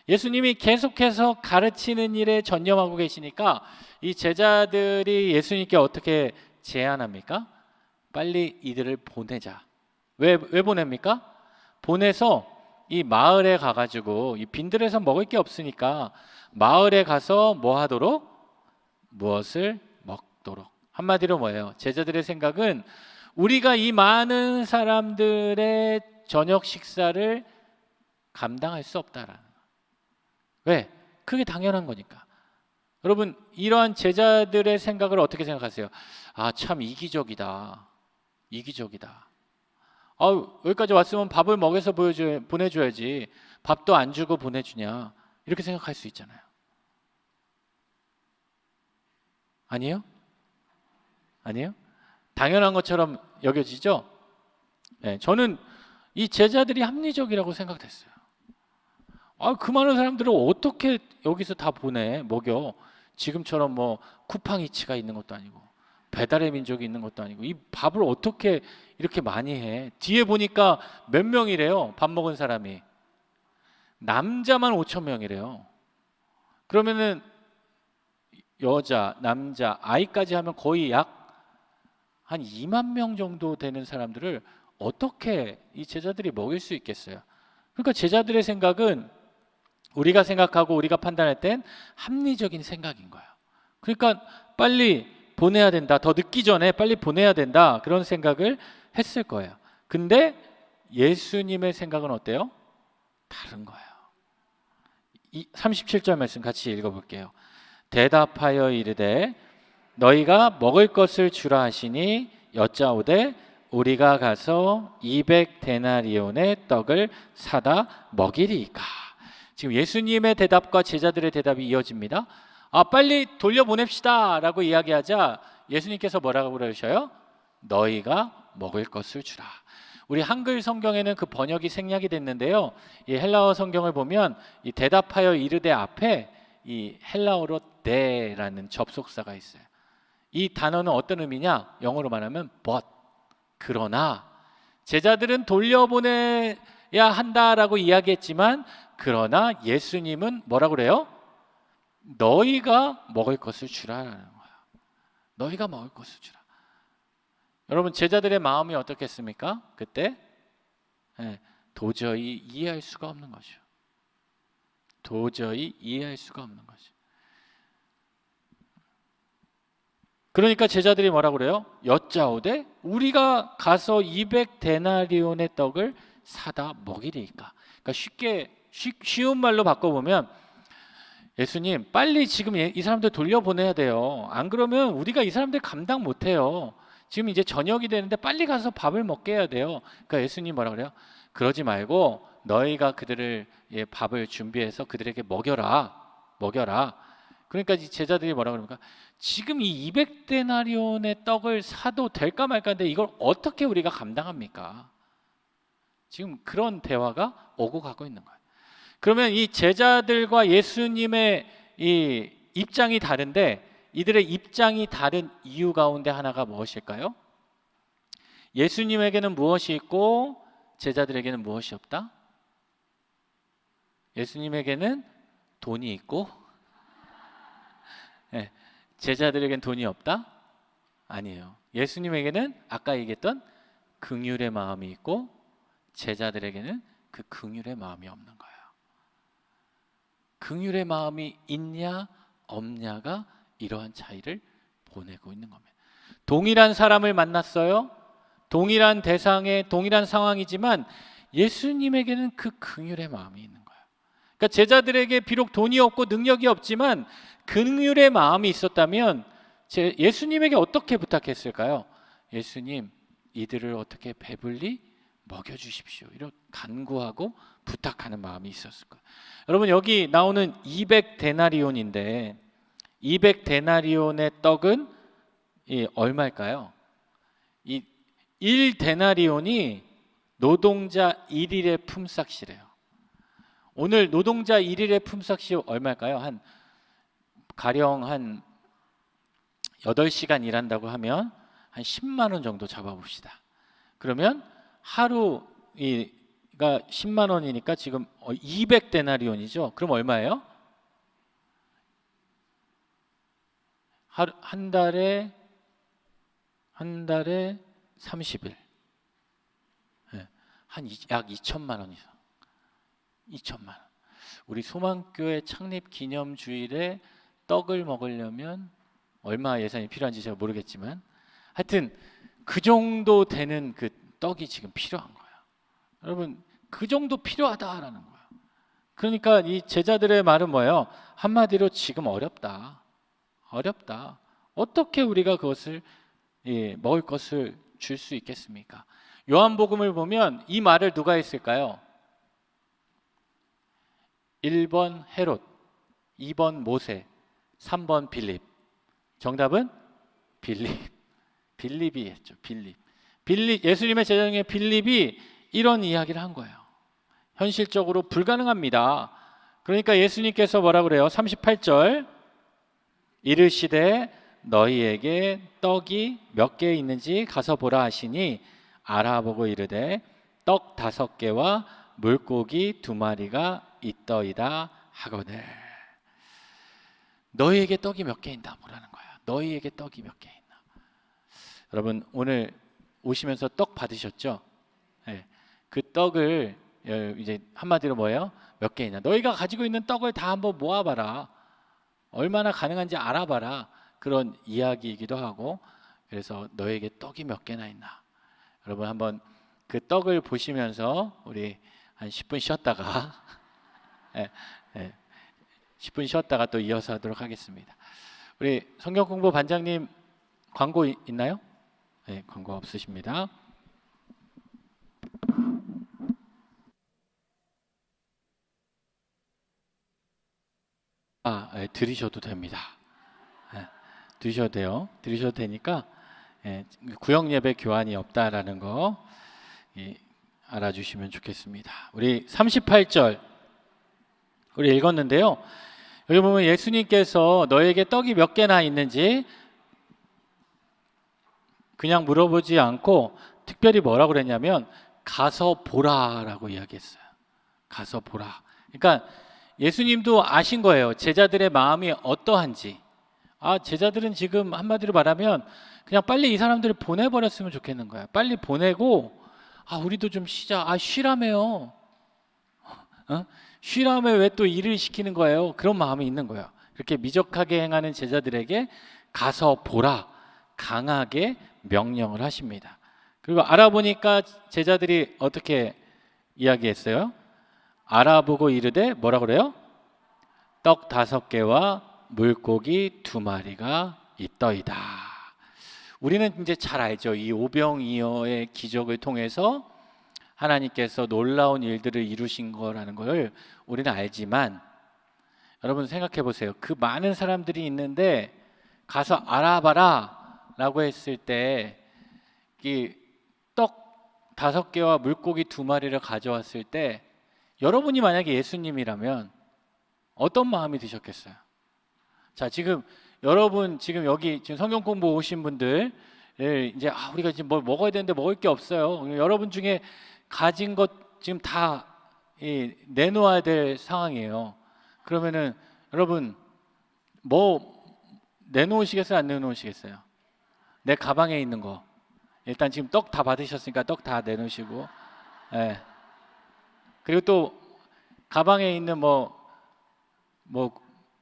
Speaker 1: 예수님이 계속해서 가르치는 일에 전념하고 계시니까 이 제자들이 예수님께 어떻게 제안합니까? 빨리 이들을 보내자. 왜 보냅니까? 보내서 이 마을에 가가지고 이 빈들에서 먹을 게 없으니까 마을에 가서 뭐 하도록? 무엇을 먹도록. 한마디로 뭐예요? 제자들의 생각은 우리가 이 많은 사람들의 저녁 식사를 감당할 수 없다라는 거예요. 왜? 그게 당연한 거니까. 여러분, 이러한 제자들의 생각을 어떻게 생각하세요? 아, 참 이기적이다. 이기적이다. 여기까지 왔으면 밥을 먹여서 보내줘야지. 밥도 안 주고 보내주냐. 이렇게 생각할 수 있잖아요. 아니에요? 아니에요? 당연한 것처럼 여겨지죠? 네, 저는 이 제자들이 합리적이라고 생각했어요. 그 많은 사람들을 어떻게 여기서 다 먹여? 지금처럼 뭐 쿠팡이츠가 있는 것도 아니고 배달의 민족이 있는 것도 아니고 이 밥을 어떻게 이렇게 많이 해? 뒤에 보니까 몇 명이래요? 밥 먹은 사람이 남자만 5천 명이래요. 그러면은 여자, 남자, 아이까지 하면 거의 약 한 2만 명 정도 되는 사람들을 어떻게 이 제자들이 먹일 수 있겠어요? 그러니까 제자들의 생각은 우리가 생각하고 우리가 판단할 땐 합리적인 생각인 거예요. 그러니까 빨리 보내야 된다. 더 늦기 전에 빨리 보내야 된다. 그런 생각을 했을 거예요. 근데 예수님의 생각은 어때요? 다른 거예요. 37절 말씀 같이 읽어볼게요. 대답하여 이르되 너희가 먹을 것을 주라 하시니 여짜오되 우리가 가서 200데나리온의 떡을 사다 먹이리이까. 지금 예수님의 대답과 제자들의 대답이 이어집니다. 빨리 돌려보냅시다 라고 이야기하자 예수님께서 뭐라고 그러셔요? 너희가 먹을 것을 주라. 우리 한글 성경에는 그 번역이 생략이 됐는데요, 이 헬라어 성경을 보면 이 대답하여 이르되 앞에 이 헬라어로 데라는 접속사가 있어요. 이 단어는 어떤 의미냐? 영어로 말하면 but, 그러나. 제자들은 돌려보내야 한다라고 이야기했지만 그러나 예수님은 뭐라고 그래요? 너희가 먹을 것을 주라라는 거예요. 너희가 먹을 것을 주라. 여러분, 제자들의 마음이 어떻겠습니까? 그때 도저히 이해할 수가 없는 거죠. 도저히 이해할 수가 없는 거죠. 그러니까 제자들이 뭐라고 그래요? 여짜오되 우리가 가서 200데나리온의 떡을 사다 먹이리이까. 그러니까 쉬운 말로 바꿔보면 예수님 빨리 지금 이 사람들 돌려보내야 돼요. 안 그러면 우리가 이 사람들 감당 못해요. 지금 이제 저녁이 되는데 빨리 가서 밥을 먹게 해야 돼요. 그러니까 예수님 뭐라 그래요? 그러지 말고 너희가 그들을 밥을 준비해서 그들에게 먹여라. 그러니까 이 제자들이 뭐라 그럽니까? 지금 이 200데나리온의 떡을 사도 될까 말까인데 이걸 어떻게 우리가 감당합니까? 지금 그런 대화가 오고 가고 있는 거예요. 그러면 이 제자들과 예수님의 이 입장이 다른데 이들의 입장이 다른 이유 가운데 하나가 무엇일까요? 예수님에게는 무엇이 있고 제자들에게는 무엇이 없다? 예수님에게는 돈이 있고 제자들에게는 돈이 없다? 아니에요. 예수님에게는 아까 얘기했던 긍휼의 마음이 있고 제자들에게는 그 긍휼의 마음이 없는 거예요. 긍휼의 마음이 있냐 없냐가 이러한 차이를 보내고 있는 겁니다. 동일한 사람을 만났어요. 동일한 대상에 동일한 상황이지만 예수님에게는 그 긍휼의 마음이 있는 거예요. 그러니까 제자들에게 비록 돈이 없고 능력이 없지만 긍휼의 마음이 있었다면 예수님에게 어떻게 부탁했을까요? 예수님, 이들을 어떻게 배불리 먹여주십시오. 이렇게 간구하고 부탁하는 마음이 있었을 거예요. 여러분, 여기 나오는 200데나리온인데 200데나리온의 떡은 얼마일까요? 1데나리온이 노동자 1일의 품삯이래요. 오늘 노동자 1일의 품삯이 얼마일까요? 가령 한 8시간 일한다고 하면 한 10만 원 정도 잡아봅시다. 그러면 하루가 10만 원이니까 지금 200데나리온이죠. 그럼 얼마예요? 한 달에 30일. 약 2천만 원 이상. 2천만 원. 우리 소망교회 창립 기념 주일에 떡을 먹으려면 얼마 예산이 필요한지 제가 모르겠지만 하여튼 그 정도 되는 그 떡이 지금 필요한 거예요. 여러분, 그 정도 필요하다라는 거예요. 그러니까 이 제자들의 말은 뭐예요? 한마디로 지금 어렵다. 어떻게 우리가 그것을 먹을 것을 줄 수 있겠습니까? 요한복음을 보면 이 말을 누가 했을까요? 1번 헤롯, 2번 모세, 3번 빌립. 정답은 빌립이 했죠. 빌립, 예수님의 제자 중에 빌립이 이런 이야기를 한 거예요. 현실적으로 불가능합니다. 그러니까 예수님께서 뭐라 그래요? 38절 이르시되 너희에게 떡이 몇 개 있는지 가서 보라 하시니 알아보고 이르되 떡 5개와 물고기 2마리가 있더이다 하거늘. 너희에게 떡이 몇 개 있나 보라는 거야. 너희에게 떡이 몇 개 있나. 여러분, 오늘 오시면서 떡 받으셨죠? 네. 그 떡을 이제 한마디로 뭐예요? 몇 개 있나. 너희가 가지고 있는 떡을 다 한번 모아봐라. 얼마나 가능한지 알아봐라. 그런 이야기이기도 하고, 그래서 너에게 떡이 몇 개나 있나. 여러분, 한번 그 떡을 보시면서 우리 한 10분 쉬었다가 10분 쉬었다가 또 이어서 하도록 하겠습니다. 우리 성경 공부 반장님 광고 있나요? 네, 광고 없으십니다. 들으셔도 됩니다. 들으셔도 돼요. 들으셔도 되니까 구역 예배 교환이 없다라는 거 알아주시면 좋겠습니다. 우리 38절 우리 읽었는데요. 여기 보면 예수님께서 너에게 떡이 몇 개나 있는지 그냥 물어보지 않고 특별히 뭐라고 그랬냐면 가서 보라라고 이야기했어요. 가서 보라. 그러니까 예수님도 아신 거예요. 제자들의 마음이 어떠한지. 제자들은 지금 한마디로 말하면 그냥 빨리 이 사람들을 보내버렸으면 좋겠는 거야. 빨리 보내고 우리도 좀 쉬자. 쉬라며요. 쉬라며 왜 또 일을 시키는 거예요? 그런 마음이 있는 거예요. 이렇게 미적하게 행하는 제자들에게 가서 보라 강하게 명령을 하십니다. 그리고 알아보니까 제자들이 어떻게 이야기했어요? 알아보고 이르되 뭐라 그래요? 떡 5개와 물고기 2마리가 있더이다. 우리는 이제 잘 알죠. 이 오병이어의 기적을 통해서 하나님께서 놀라운 일들을 이루신 거라는 걸 우리는 알지만 여러분 생각해 보세요. 그 많은 사람들이 있는데 가서 알아봐라 라고 했을 때 이 떡 5개와 물고기 2마리를 가져왔을 때 여러분이 만약에 예수님이라면 어떤 마음이 드셨겠어요? 자, 지금 여러분 지금 여기 지금 성경 공부 오신 분들 이제 우리가 지금 뭘 먹어야 되는데 먹을 게 없어요. 여러분 중에 가진 것 지금 다 내놓아야 될 상황이에요. 그러면은 여러분 뭐 내놓으시겠어요? 안 내놓으시겠어요? 내 가방에 있는 거 일단 지금 떡 다 받으셨으니까 떡 다 내놓으시고, 그리고 또 가방에 있는 뭐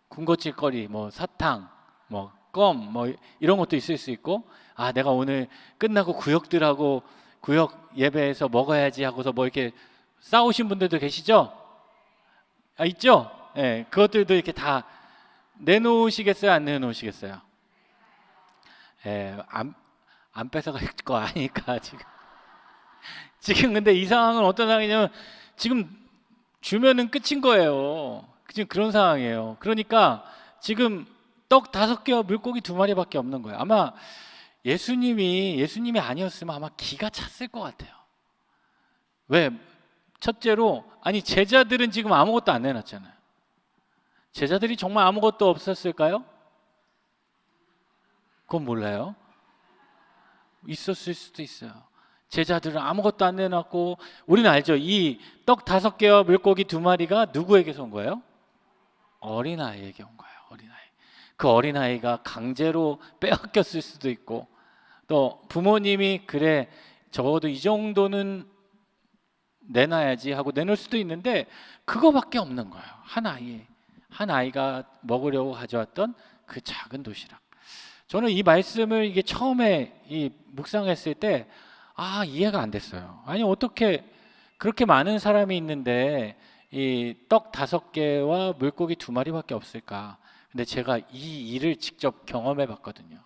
Speaker 1: 군것질거리, 뭐 사탕, 뭐 껌, 뭐 이런 것도 있을 수 있고, 내가 오늘 끝나고 구역들하고 구역 예배에서 먹어야지 하고서 뭐 이렇게 싸우신 분들도 계시죠? 있죠? 그것들도 이렇게 다 내놓으시겠어요? 안 내놓으시겠어요? 안 뺏어갈 거 아니까 지금 근데 이 상황은 어떤 상황이냐면 지금 주면은 끝인 거예요. 지금 그런 상황이에요. 그러니까 지금 떡 5개와 물고기 2마리밖에 없는 거예요. 아마 예수님이 아니었으면 아마 기가 찼을 것 같아요. 왜? 첫째로 아니 제자들은 지금 아무것도 안 내놨잖아요. 제자들이 정말 아무것도 없었을까요? 그건 몰라요. 있었을 수도 있어요. 제자들은 아무것도 안 내놨고, 우리는 알죠. 이 떡 5개와 물고기 2마리가 누구에게서 온 거예요? 어린아이에게 온 거예요. 어린아이. 그 어린아이가 강제로 빼앗겼을 수도 있고, 또 부모님이 그래 적어도 이 정도는 내놔야지 하고 내놓을 수도 있는데 그거밖에 없는 거예요. 한 아이가 먹으려고 가져왔던 그 작은 도시락. 저는 이 말씀을 이게 처음에 이 묵상했을 때 이해가 안 됐어요. 아니 어떻게 그렇게 많은 사람이 있는데 이 떡 5개와 물고기 2마리밖에 없을까? 근데 제가 이 일을 직접 경험해 봤거든요.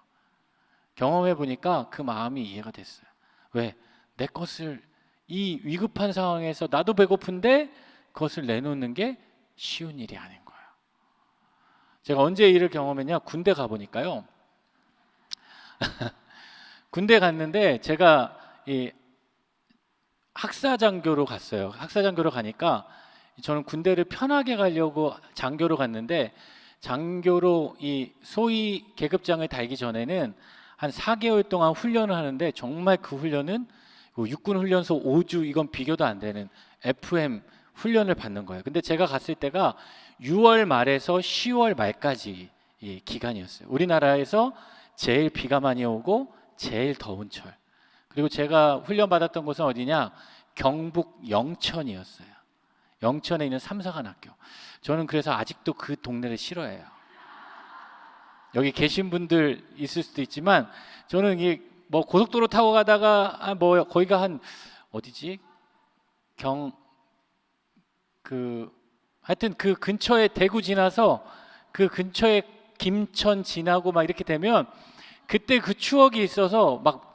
Speaker 1: 경험해 보니까 그 마음이 이해가 됐어요. 왜? 내 것을 이 위급한 상황에서 나도 배고픈데 그것을 내놓는 게 쉬운 일이 아닌 거예요. 제가 언제 이를 경험했냐? 군대 가보니까요. 군대 갔는데 제가 이 학사장교로 갔어요. 학사장교로 가니까 저는 군대를 편하게 가려고 장교로 갔는데, 장교로 이 소위 계급장을 달기 전에는 한 4개월 동안 훈련을 하는데, 정말 그 훈련은 육군 훈련소 5주 이건 비교도 안 되는 FM 훈련을 받는 거예요. 근데 제가 갔을 때가 6월 말에서 10월 말까지 이 기간이었어요. 우리나라에서 제일 비가 많이 오고 제일 더운 철. 그리고 제가 훈련 받았던 곳은 어디냐? 경북 영천이었어요. 영천에 있는 삼사관학교. 저는 그래서 아직도 그 동네를 싫어해요. 여기 계신 분들 있을 수도 있지만 저는 이게 뭐 고속도로 타고 가다가 거기가 한 어디지? 하여튼 그 근처에 대구 지나서 그 근처에 김천 지나고 막 이렇게 되면 그때 그 추억이 있어서 막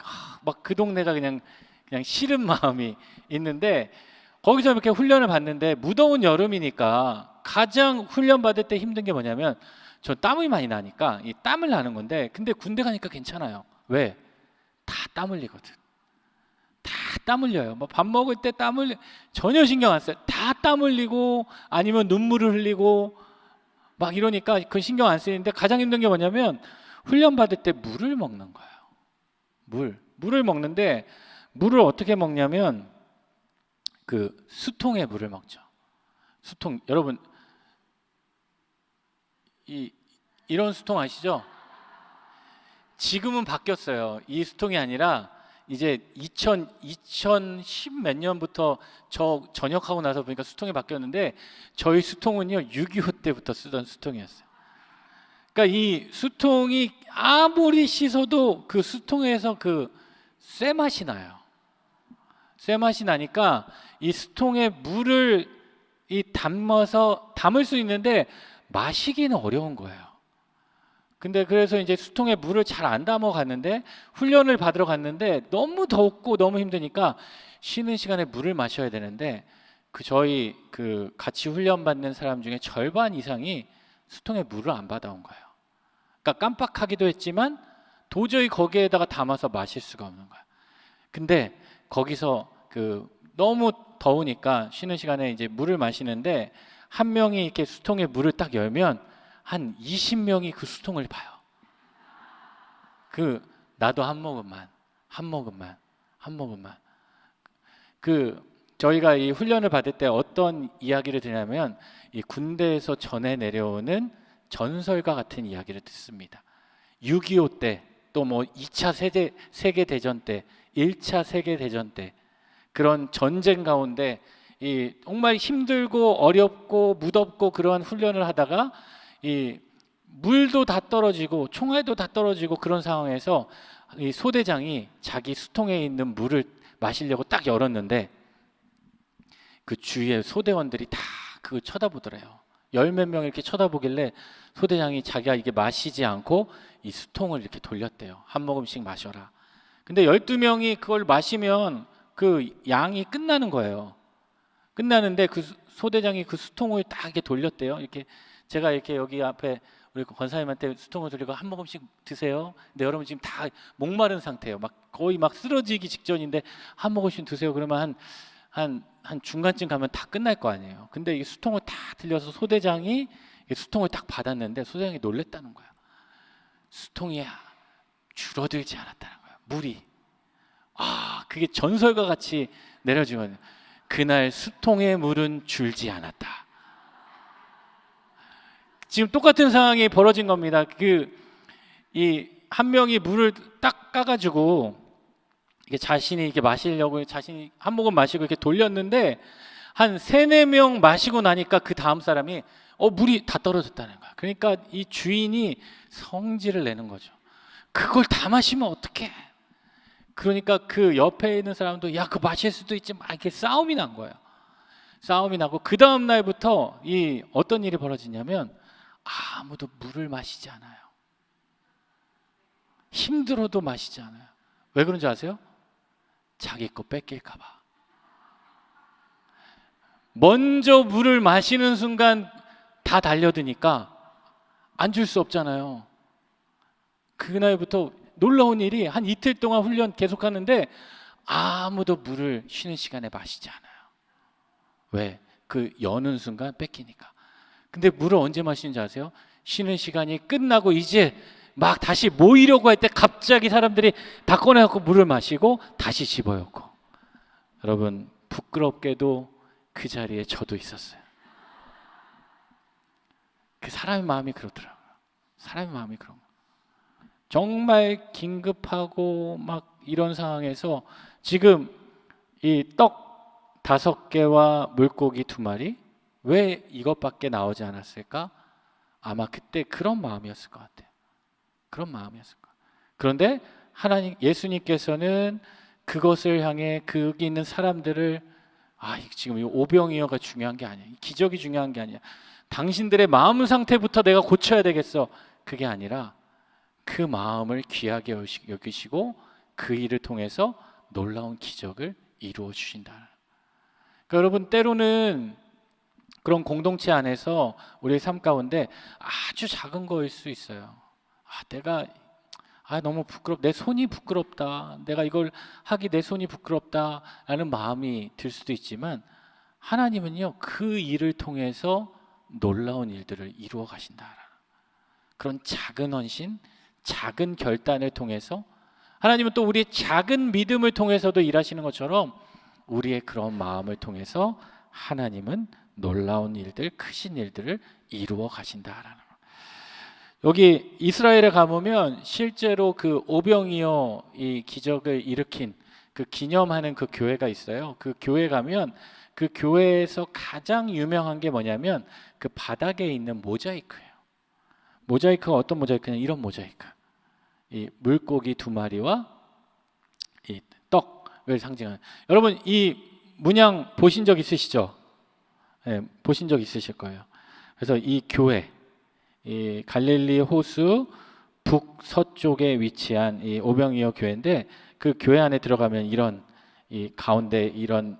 Speaker 1: 그 동네가 그냥 싫은 마음이 있는데, 거기서 이렇게 훈련을 받는데 무더운 여름이니까 가장 훈련 받을 때 힘든 게 뭐냐면 저 땀이 많이 나니까 이 땀을 나는 건데, 근데 군대 가니까 괜찮아요. 왜? 다 땀 흘리거든. 다 땀 흘려요. 뭐 밥 먹을 때 전혀 신경 안 써요. 다 땀 흘리고 아니면 눈물을 흘리고 막 이러니까 그 신경 안 쓰이는데, 가장 힘든 게 뭐냐면 훈련 받을 때 물을 먹는 거예요. 물을 먹는데, 물을 어떻게 먹냐면 그 수통에 물을 먹죠. 수통, 여러분 이런 수통 아시죠? 지금은 바뀌었어요. 이 수통이 아니라 이제 2010 몇 년부터 저 전역하고 나서 보니까 수통이 바뀌었는데, 저희 수통은요 6.25 때부터 쓰던 수통이었어요. 그러니까 이 수통이 아무리 씻어도 그 수통에서 그 쇠맛이 나요. 쇠맛이 나니까 이 수통에 물을 담아서 담을 수 있는데 마시기는 어려운 거예요. 근데 그래서 이제 수통에 물을 잘 안 담아 갔는데, 훈련을 받으러 갔는데 너무 덥고 너무 힘드니까 쉬는 시간에 물을 마셔야 되는데, 저희 같이 훈련 받는 사람 중에 절반 이상이 수통에 물을 안 받아온 거예요. 그러니까 깜빡하기도 했지만 도저히 거기에다가 담아서 마실 수가 없는 거예요. 근데 거기서 너무 더우니까 쉬는 시간에 이제 물을 마시는데, 한 명이 이렇게 수통에 물을 딱 열면 한 20명이 그 수통을 봐요. 나도 한 모금만. 저희가 이 훈련을 받을 때 어떤 이야기를 듣냐면, 이 군대에서 전해 내려오는 전설과 같은 이야기를 듣습니다. 6.25 때, 또 뭐 2차 세계대전 때, 1차 세계대전 때, 그런 전쟁 가운데 정말 힘들고 어렵고 무덥고 그러한 훈련을 하다가 이 물도 다 떨어지고 총알도 다 떨어지고 그런 상황에서 이 소대장이 자기 수통에 있는 물을 마시려고 딱 열었는데, 그 주위에 소대원들이 다 그걸 쳐다보더래요. 10몇 명 이렇게 쳐다보길래 소대장이 자기가 이게 마시지 않고 이 수통을 이렇게 돌렸대요. 한 모금씩 마셔라. 근데 12명이 그걸 마시면 그 양이 끝나는 거예요. 끝나는데 그 소대장이 그 수통을 딱 이렇게 돌렸대요. 이렇게 제가 이렇게 여기 앞에 우리 권사님한테 수통을 돌리고 한 모금씩 드세요. 근데 여러분 지금 다 목마른 상태예요. 막 거의 막 쓰러지기 직전인데 한 모금씩 드세요. 그러면 한 중간쯤 가면 다 끝날 거 아니에요. 근데 이 수통을 다 들려서 소대장이 이 수통을 딱 받았는데 소대장이 놀랬다는 거야. 수통이 줄어들지 않았다는 거야. 물이. 그게 전설과 같이 내려지면 그날 수통의 물은 줄지 않았다. 지금 똑같은 상황이 벌어진 겁니다. 이 한 명이 물을 딱 까가지고 이게 자신이 이렇게 마시려고 자신이 한 모금 마시고 이렇게 돌렸는데 한 3-4명 마시고 나니까 그 다음 사람이 물이 다 떨어졌다는 거야. 그러니까 이 주인이 성질을 내는 거죠. 그걸 다 마시면 어떡해? 그러니까 그 옆에 있는 사람도 야, 그거 마실 수도 있지 막 이렇게 싸움이 난 거예요. 싸움이 나고 그 다음 날부터 이 어떤 일이 벌어지냐면 아무도 물을 마시지 않아요. 힘들어도 마시지 않아요. 왜 그런지 아세요? 자기 거 뺏길까 봐. 먼저 물을 마시는 순간 다 달려드니까 안 줄 수 없잖아요. 그날부터 놀라운 일이 한 이틀 동안 훈련 계속하는데 아무도 물을 쉬는 시간에 마시지 않아요. 왜? 그 여는 순간 뺏기니까. 근데 물을 언제 마시는지 아세요? 쉬는 시간이 끝나고 이제 막 다시 모이려고 할 때 갑자기 사람들이 다 꺼내갖고 물을 마시고 다시 집어였고. 여러분 부끄럽게도 그 자리에 저도 있었어요. 그 사람의 마음이 그렇더라고요. 사람의 마음이 그런 거. 정말 긴급하고 막 이런 상황에서 지금 이 떡 5개와 물고기 2마리 왜 이것밖에 나오지 않았을까? 아마 그때 그런 마음이었을 것 같아요. 그런 마음이었을 거예요. 그런데 예수님께서는 그것을 향해 거기 있는 사람들을 지금 이 오병이어가 중요한 게 아니야. 기적이 중요한 게 아니야. 당신들의 마음 상태부터 내가 고쳐야 되겠어. 그게 아니라 그 마음을 귀하게 여기시고 그 일을 통해서 놀라운 기적을 이루어 주신다. 그러니까 여러분 때로는 그런 공동체 안에서 우리의 삶 가운데 아주 작은 거일 수 있어요. 내가 너무 내 손이 부끄럽다. 내가 이걸 하기 내 손이 부끄럽다라는 마음이 들 수도 있지만 하나님은요 그 일을 통해서 놀라운 일들을 이루어 가신다. 그런 작은 헌신, 작은 결단을 통해서 하나님은 또 우리의 작은 믿음을 통해서도 일하시는 것처럼 우리의 그런 마음을 통해서 하나님은 놀라운 일들, 크신 일들을 이루어 가신다라는 거예요. 여기 이스라엘에 가보면 실제로 그 오병이어 이 기적을 일으킨 그 기념하는 그 교회가 있어요. 그 교회 가면 그 교회에서 가장 유명한 게 뭐냐면 그 바닥에 있는 모자이크예요. 모자이크가 어떤 모자이크냐? 이런 모자이크. 이 물고기 2마리와 이 떡을 상징하는. 여러분 이 문양 보신 적 있으시죠? 네, 보신 적 있으실 거예요. 그래서 이 교회, 이 갈릴리 호수 북서쪽에 위치한 이 오병이어 교회인데 그 교회 안에 들어가면 이런 이 가운데 이런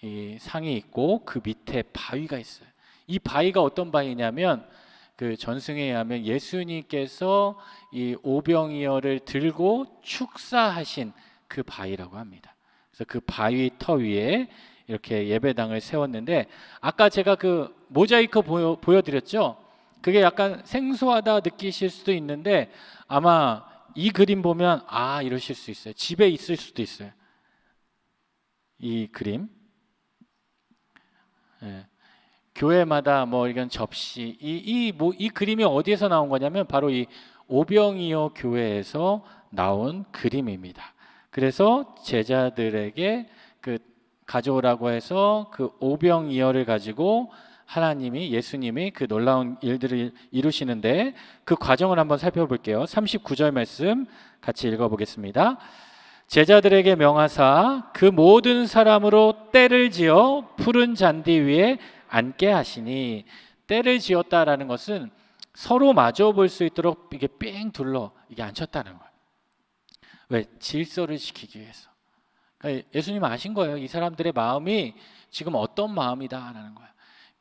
Speaker 1: 이 상이 있고 그 밑에 바위가 있어요. 이 바위가 어떤 바위냐면 그 전승에 의하면 예수님께서 이 오병이어를 들고 축사하신 그 바위라고 합니다. 그래서 그 바위 터 위에 이렇게 예배당을 세웠는데 아까 제가 그 모자이크 보여드렸죠? 그게 약간 생소하다 느끼실 수도 있는데 아마 이 그림 보면 이러실 수 있어요. 집에 있을 수도 있어요. 이 그림. 네. 교회마다 뭐 이런 접시 이 그림이 어디에서 나온 거냐면 바로 이 오병이어 교회에서 나온 그림입니다. 그래서 제자들에게 그 가져오라고 해서 그 오병이어를 가지고 예수님이 그 놀라운 일들을 이루시는데 그 과정을 한번 살펴볼게요. 39절 말씀 같이 읽어보겠습니다. 제자들에게 명하사 그 모든 사람으로 떼를 지어 푸른 잔디 위에 앉게 하시니, 떼를 지었다라는 것은 서로 마주 볼 수 있도록 이게 뺑 둘러 이게 앉혔다는 거예요. 왜? 질서를 지키기 위해서. 그러니까 예수님 아신 거예요. 이 사람들의 마음이 지금 어떤 마음이다라는 거예요.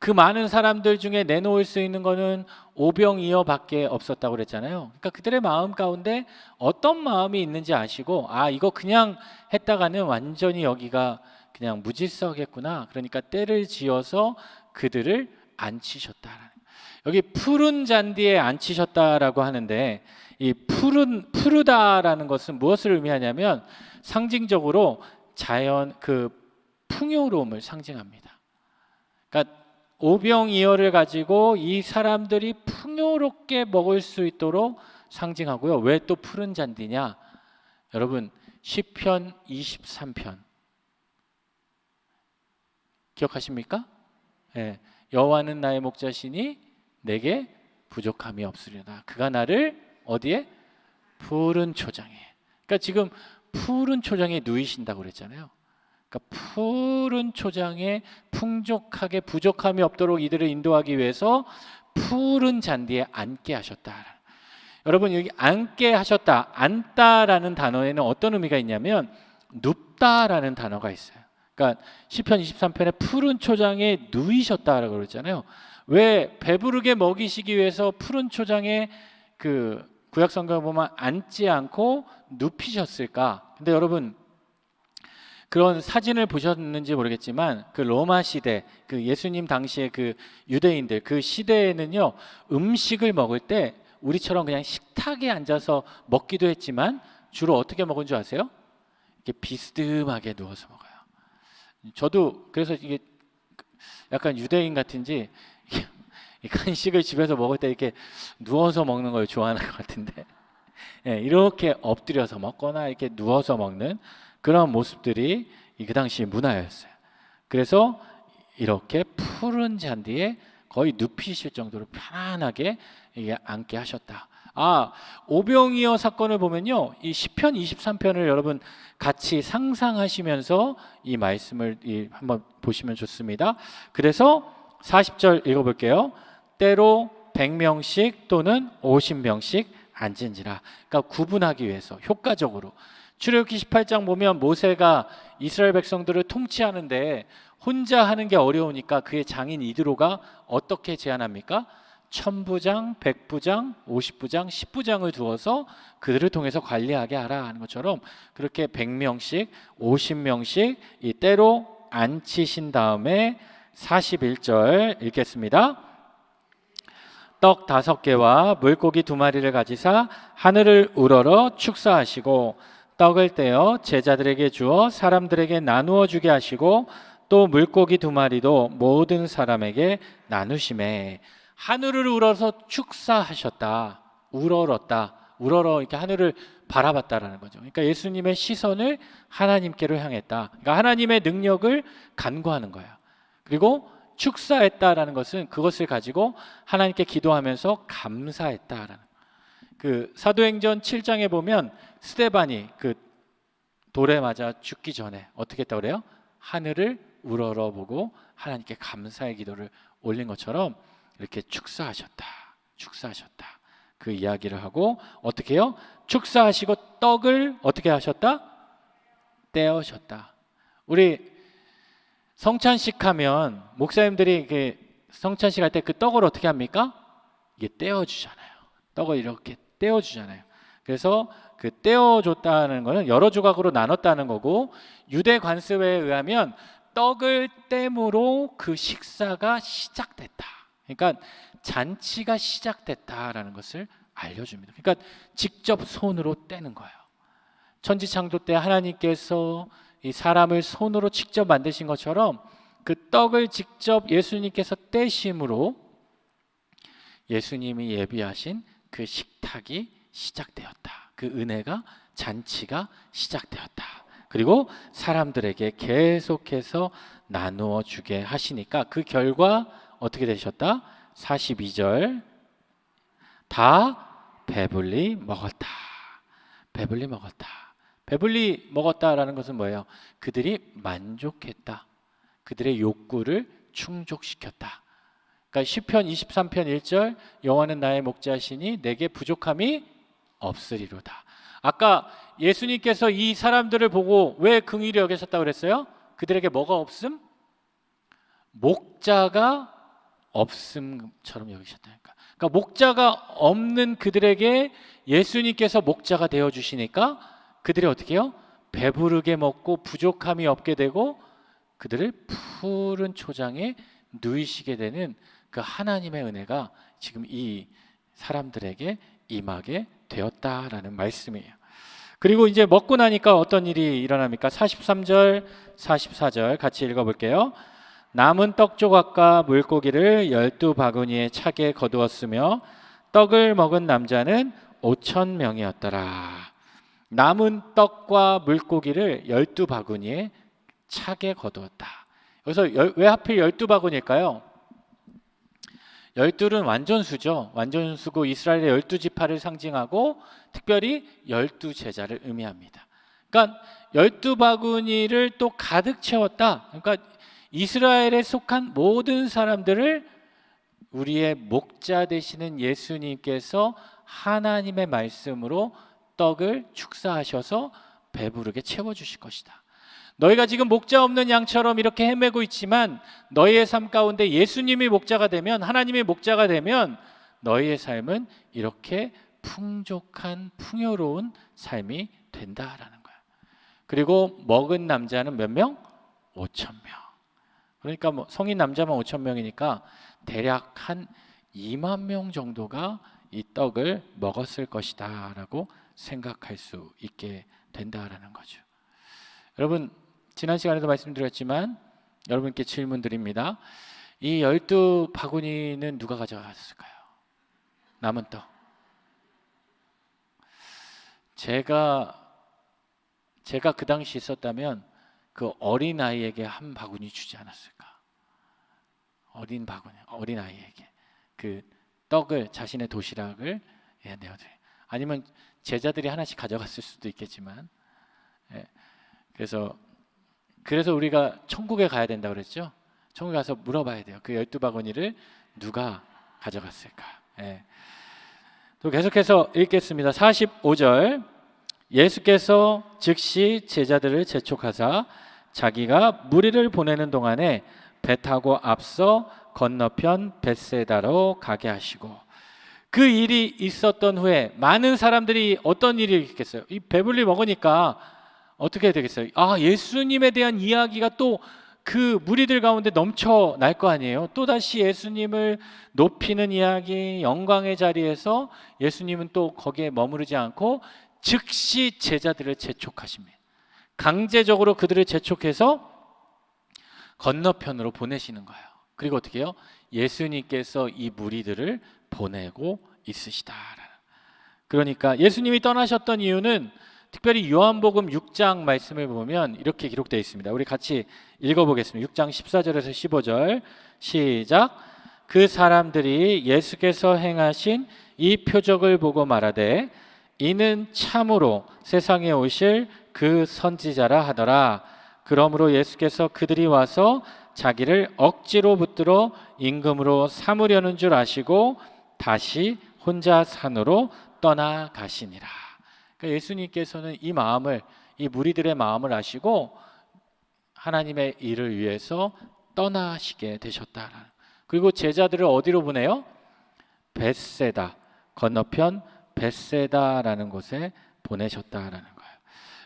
Speaker 1: 그 많은 사람들 중에 내놓을 수 있는 거는 오병이어밖에 없었다고 그랬잖아요. 그러니까 그들의 마음 가운데 어떤 마음이 있는지 아시고, 아, 이거 그냥 했다가는 완전히 여기가 그냥 무질서하겠구나. 그러니까 때를 지어서 그들을 앉히셨다. 여기 푸른 잔디에 앉히셨다라고 하는데, 이 푸르다라는 것은 무엇을 의미하냐면 상징적으로 자연 그 풍요로움을 상징합니다. 그러니까 오병이어를 가지고 이 사람들이 풍요롭게 먹을 수 있도록 상징하고요. 왜 또 푸른 잔디냐? 여러분, 시편 23편 기억하십니까? 네. 여호와는 나의 목자시니 내게 부족함이 없으리로다. 그가 나를 어디에? 푸른 초장에. 그러니까 지금 푸른 초장에 누이신다고 그랬잖아요. 그러니까 푸른 초장에 풍족하게 부족함이 없도록 이들을 인도하기 위해서 푸른 잔디에 앉게 하셨다. 여러분, 여기 앉게 하셨다, 앉다라는 단어에는 어떤 의미가 있냐면 눕다라는 단어가 있어요. 그러니까 시편 23편에 푸른 초장에 누이셨다라고 그러잖아요. 왜 배부르게 먹이시기 위해서 푸른 초장에 그 구약 성경을 보면 앉지 않고 눕히셨을까? 근데 여러분, 그런 사진을 보셨는지 모르겠지만 그 로마 시대, 그 예수님 당시에 그 유대인들 그 시대에는요, 음식을 먹을 때 우리처럼 그냥 식탁에 앉아서 먹기도 했지만 주로 어떻게 먹은 줄 아세요? 이렇게 비스듬하게 누워서 먹어요. 저도 그래서 이게 약간 유대인 같은지 간식을 집에서 먹을 때 이렇게 누워서 먹는 걸 좋아하는 것 같은데, 예, 이렇게 엎드려서 먹거나 이렇게 누워서 먹는 그런 모습들이 그 당시 문화였어요. 그래서 이렇게 푸른 잔디에 거의 눕히실 정도로 편안하게 이게 앉게 하셨다. 아, 오병이어 사건을 보면요, 이 시편 23편을 여러분 같이 상상하시면서 이 말씀을 한번 보시면 좋습니다. 그래서 40절 읽어볼게요. 때로 100명씩 또는 50명씩 앉은지라. 그러니까 구분하기 위해서 효과적으로. 출애굽기 18장 보면 모세가 이스라엘 백성들을 통치하는데 혼자 하는 게 어려우니까 그의 장인 이드로가 어떻게 제안합니까? 1000부장, 100부장, 50부장, 10부장을 두어서 그들을 통해서 관리하게 하라 하는 것처럼 그렇게 100명씩, 50명씩 이 때로 앉히신 다음에 41절 읽겠습니다. 떡 5개와 물고기 2마리를 가지사 하늘을 우러러 축사하시고 떡을 떼어 제자들에게 주어 사람들에게 나누어 주게 하시고 또 물고기 2마리도 모든 사람에게 나누시매. 하늘을 우러서 축사하셨다. 우러렀다. 우러러 이렇게 하늘을 바라봤다라는 거죠. 그러니까 예수님의 시선을 하나님께로 향했다. 그러니까 하나님의 능력을 간구하는 거예요. 그리고 축사했다라는 것은 그것을 가지고 하나님께 기도하면서 감사했다라는. 그 사도행전 7장에 보면 스데반이 그 돌에 맞아 죽기 전에 어떻게 했다고 그래요? 하늘을 우러러보고 하나님께 감사의 기도를 올린 것처럼 이렇게 축사하셨다. 축사하셨다. 그 이야기를 하고 어떻게 해요? 축사하시고 떡을 어떻게 하셨다? 떼어셨다. 우리 성찬식 하면 목사님들이 이렇게 성찬식 할 때 그 떡을 어떻게 합니까? 이게 떼어주잖아요. 떡을 이렇게 떼어주잖아요. 그래서 그 떼어줬다는 것은 여러 조각으로 나눴다는 거고, 유대 관습에 의하면 떡을 땜으로 그 식사가 시작됐다. 그러니까 잔치가 시작됐다라는 것을 알려줍니다. 그러니까 직접 손으로 떼는 거예요. 천지창조 때 하나님께서 이 사람을 손으로 직접 만드신 것처럼 그 떡을 직접 예수님께서 떼심으로 예수님이 예비하신 그 식탁이 시작되었다. 그 은혜가, 잔치가 시작되었다. 그리고 사람들에게 계속해서 나누어 주게 하시니까 그 결과 어떻게 되셨다? 42절 다 배불리 먹었다. 배불리 먹었다. 배불리 먹었다라는 것은 뭐예요? 그들이 만족했다. 그들의 욕구를 충족시켰다. 그러니까 시편 23편 1절 여호와는 나의 목자시니 내게 부족함이 없으리로다. 아까 예수님께서 이 사람들을 보고 왜 긍휼히 여기셨다고 그랬어요? 그들에게 뭐가 없음? 목자가 없음처럼 여기셨다니까. 그러니까 목자가 없는 그들에게 예수님께서 목자가 되어 주시니까 그들이 어떻게 해요? 배부르게 먹고 부족함이 없게 되고 그들을 푸른 초장에 누이시게 되는 그 하나님의 은혜가 지금 이 사람들에게 임하게 되었다라는 말씀이에요. 그리고 이제 먹고 나니까 어떤 일이 일어납니까? 43절, 44절 같이 읽어볼게요. 남은 떡 조각과 물고기를 12바구니에 차게 거두었으며 떡을 먹은 남자는 5,000명이었더라. 남은 떡과 물고기를 12바구니에 차게 거두었다. 여기서 왜 하필 12바구니일까요? 12는 완전수죠. 완전수고 이스라엘의 12지파를 상징하고 특별히 12제자를 의미합니다. 그러니까 12바구니를 또 가득 채웠다. 그러니까 이스라엘에 속한 모든 사람들을 우리의 목자 되시는 예수님께서 하나님의 말씀으로 떡을 축사하셔서 배부르게 채워주실 것이다. 너희가 지금 목자 없는 양처럼 이렇게 헤매고 있지만 너희의 삶 가운데 예수님이 목자가 되면, 하나님이 목자가 되면 너희의 삶은 이렇게 풍족한 풍요로운 삶이 된다라는 거야. 그리고 먹은 남자는 몇 명? 5,000명. 그러니까 뭐 성인 남자만 5,000명이니까 대략 한 2만 명 정도가 이 떡을 먹었을 것이다 라고 생각할 수 있게 된다라는 거죠. 여러분, 지난 시간에도 말씀드렸지만 여러분께 질문 드립니다. 이 12바구니는 누가 가져갔을까요? 남은 떡. 제가 그 당시 있었다면 그 어린 아이에게 한 바구니 주지 않았을까? 어린 바구니, 어린 아이에게 그 떡을, 자신의 도시락을 내어드려. 아니면 제자들이 하나씩 가져갔을 수도 있겠지만, 그래서 우리가 천국에 가야 된다 그랬죠. 천국에 가서 물어봐야 돼요. 그 12바구니를 누가 가져갔을까? 또 계속해서 읽겠습니다. 45절. 예수께서 즉시 제자들을 재촉하사 자기가 무리를 보내는 동안에 배 타고 앞서 건너편 벳세다로 가게 하시고, 그 일이 있었던 후에 많은 사람들이 어떤 일이 있겠어요? 이 배불리 먹으니까 어떻게 되겠어요? 예수님에 대한 이야기가 또 그 무리들 가운데 넘쳐날 거 아니에요. 또다시 예수님을 높이는 이야기, 영광의 자리에서 예수님은 또 거기에 머무르지 않고 즉시 제자들을 재촉하십니다. 강제적으로 그들을 재촉해서 건너편으로 보내시는 거예요. 그리고 어떻게 해요? 예수님께서 이 무리들을 보내고 있으시다. 그러니까 예수님이 떠나셨던 이유는 특별히 요한복음 6장 말씀을 보면 이렇게 기록되어 있습니다. 우리 같이 읽어보겠습니다. 6장 14절에서 15절 시작. 그 사람들이 예수께서 행하신 이 표적을 보고 말하되 이는 참으로 세상에 오실 그 선지자라 하더라. 그러므로 예수께서 그들이 와서 자기를 억지로 붙들어 임금으로 삼으려는 줄 아시고 다시 혼자 산으로 떠나가시니라. 그러니까 예수님께서는 이 무리들의 마음을 아시고 하나님의 일을 위해서 떠나시게 되셨다. 그리고 제자들을 어디로 보내요? 벳세다, 건너편 벳세다라는 곳에 보내셨다라는 거예요.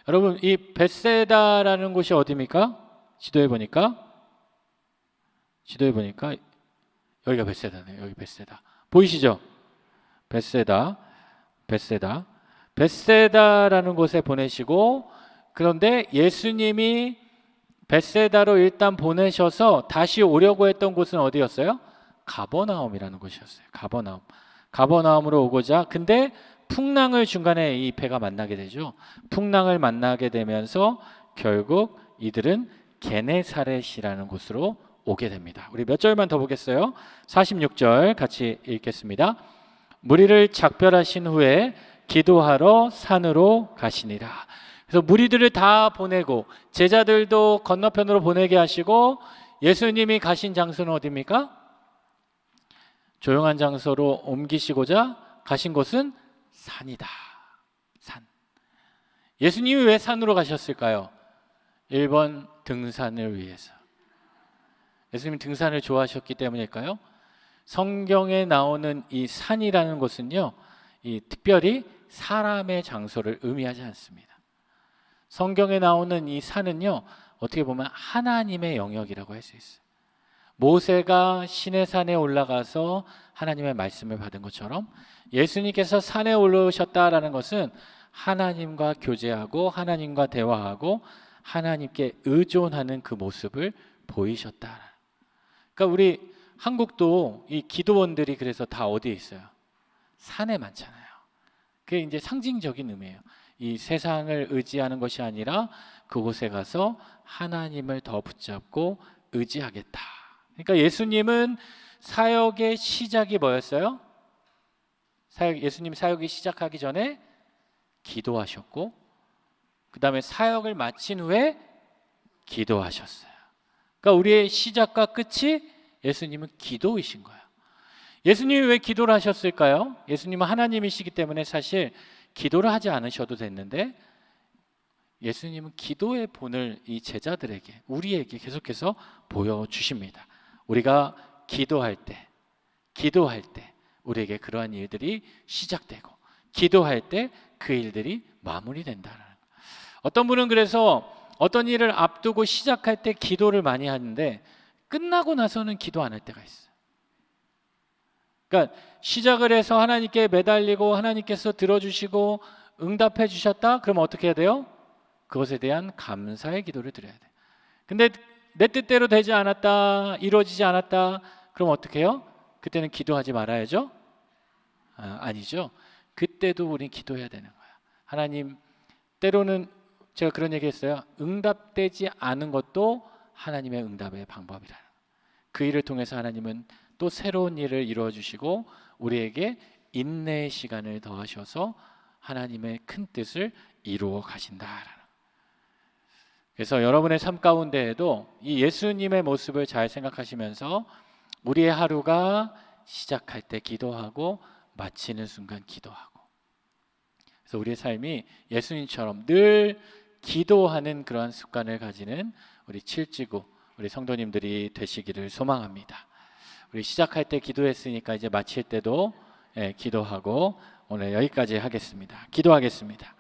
Speaker 1: 여러분, 이 벳세다라는 곳이 어디입니까? 지도에 보니까 여기가 벳세다네요. 여기 벳세다 보이시죠? 벳세다라는 곳에 보내시고, 그런데 예수님이 벳세다로 일단 보내셔서 다시 오려고 했던 곳은 어디였어요? 가버나움이라는 곳이었어요. 가버나움으로 오고자, 근데 풍랑을 중간에 이 배가 만나게 되죠. 풍랑을 만나게 되면서 결국 이들은 게네사렛이라는 곳으로 오게 됩니다. 우리 몇 절만 더 보겠어요. 46절 같이 읽겠습니다. 무리를 작별하신 후에 기도하러 산으로 가시니라. 그래서 무리들을 다 보내고 제자들도 건너편으로 보내게 하시고 예수님이 가신 장소는 어디입니까? 조용한 장소로 옮기시고자 가신 곳은 산이다. 산. 예수님이 왜 산으로 가셨을까요? 1번 등산을 위해서. 예수님이 등산을 좋아하셨기 때문일까요? 성경에 나오는 이 산이라는 것은요, 이 특별히 사람의 장소를 의미하지 않습니다. 성경에 나오는 이 산은요, 어떻게 보면 하나님의 영역이라고 할 수 있어요. 모세가 시내산에 올라가서 하나님의 말씀을 받은 것처럼 예수님께서 산에 올라오셨다라는 것은 하나님과 교제하고 하나님과 대화하고 하나님께 의존하는 그 모습을 보이셨다. 그러니까 우리 한국도 이 기도원들이 그래서 다 어디에 있어요? 산에 많잖아요. 그게 이제 상징적인 의미예요. 이 세상을 의지하는 것이 아니라 그곳에 가서 하나님을 더 붙잡고 의지하겠다. 그러니까 예수님은 사역의 시작이 뭐였어요? 예수님 사역이 시작하기 전에 기도하셨고, 그 다음에 사역을 마친 후에 기도하셨어요. 그러니까 우리의 시작과 끝이 예수님은 기도이신 거예요. 예수님이 왜 기도를 하셨을까요? 예수님은 하나님이시기 때문에 사실 기도를 하지 않으셔도 됐는데, 예수님은 기도의 본을 이 제자들에게, 우리에게 계속해서 보여주십니다. 우리가 기도할 때 우리에게 그러한 일들이 시작되고, 기도할 때 그 일들이 마무리된다는 거예요. 어떤 분은 그래서 어떤 일을 앞두고 시작할 때 기도를 많이 하는데 끝나고 나서는 기도 안 할 때가 있어요. 그러니까 시작을 해서 하나님께 매달리고 하나님께서 들어주시고 응답해 주셨다? 그럼 어떻게 해야 돼요? 그것에 대한 감사의 기도를 드려야 돼요. 근데 내 뜻대로 되지 않았다, 이루어지지 않았다, 그럼 어떻게 해요? 그때는 기도하지 말아야죠? 아니죠. 그때도 우린 기도해야 되는 거야. 하나님, 때로는 제가 그런 얘기 했어요. 응답되지 않은 것도 하나님의 응답의 방법이라는 거예요. 그 일을 통해서 하나님은 또 새로운 일을 이루어 주시고 우리에게 인내의 시간을 더하셔서 하나님의 큰 뜻을 이루어 가신다라는 거예요. 그래서 여러분의 삶 가운데에도 이 예수님의 모습을 잘 생각하시면서 우리의 하루가 시작할 때 기도하고 마치는 순간 기도하고, 그래서 우리의 삶이 예수님처럼 늘 기도하는 그러한 습관을 가지는 우리 칠지구, 우리 성도님들이 되시기를 소망합니다. 우리 시작할 때 기도했으니까 이제 마칠 때도 기도하고 오늘 여기까지 하겠습니다. 기도하겠습니다.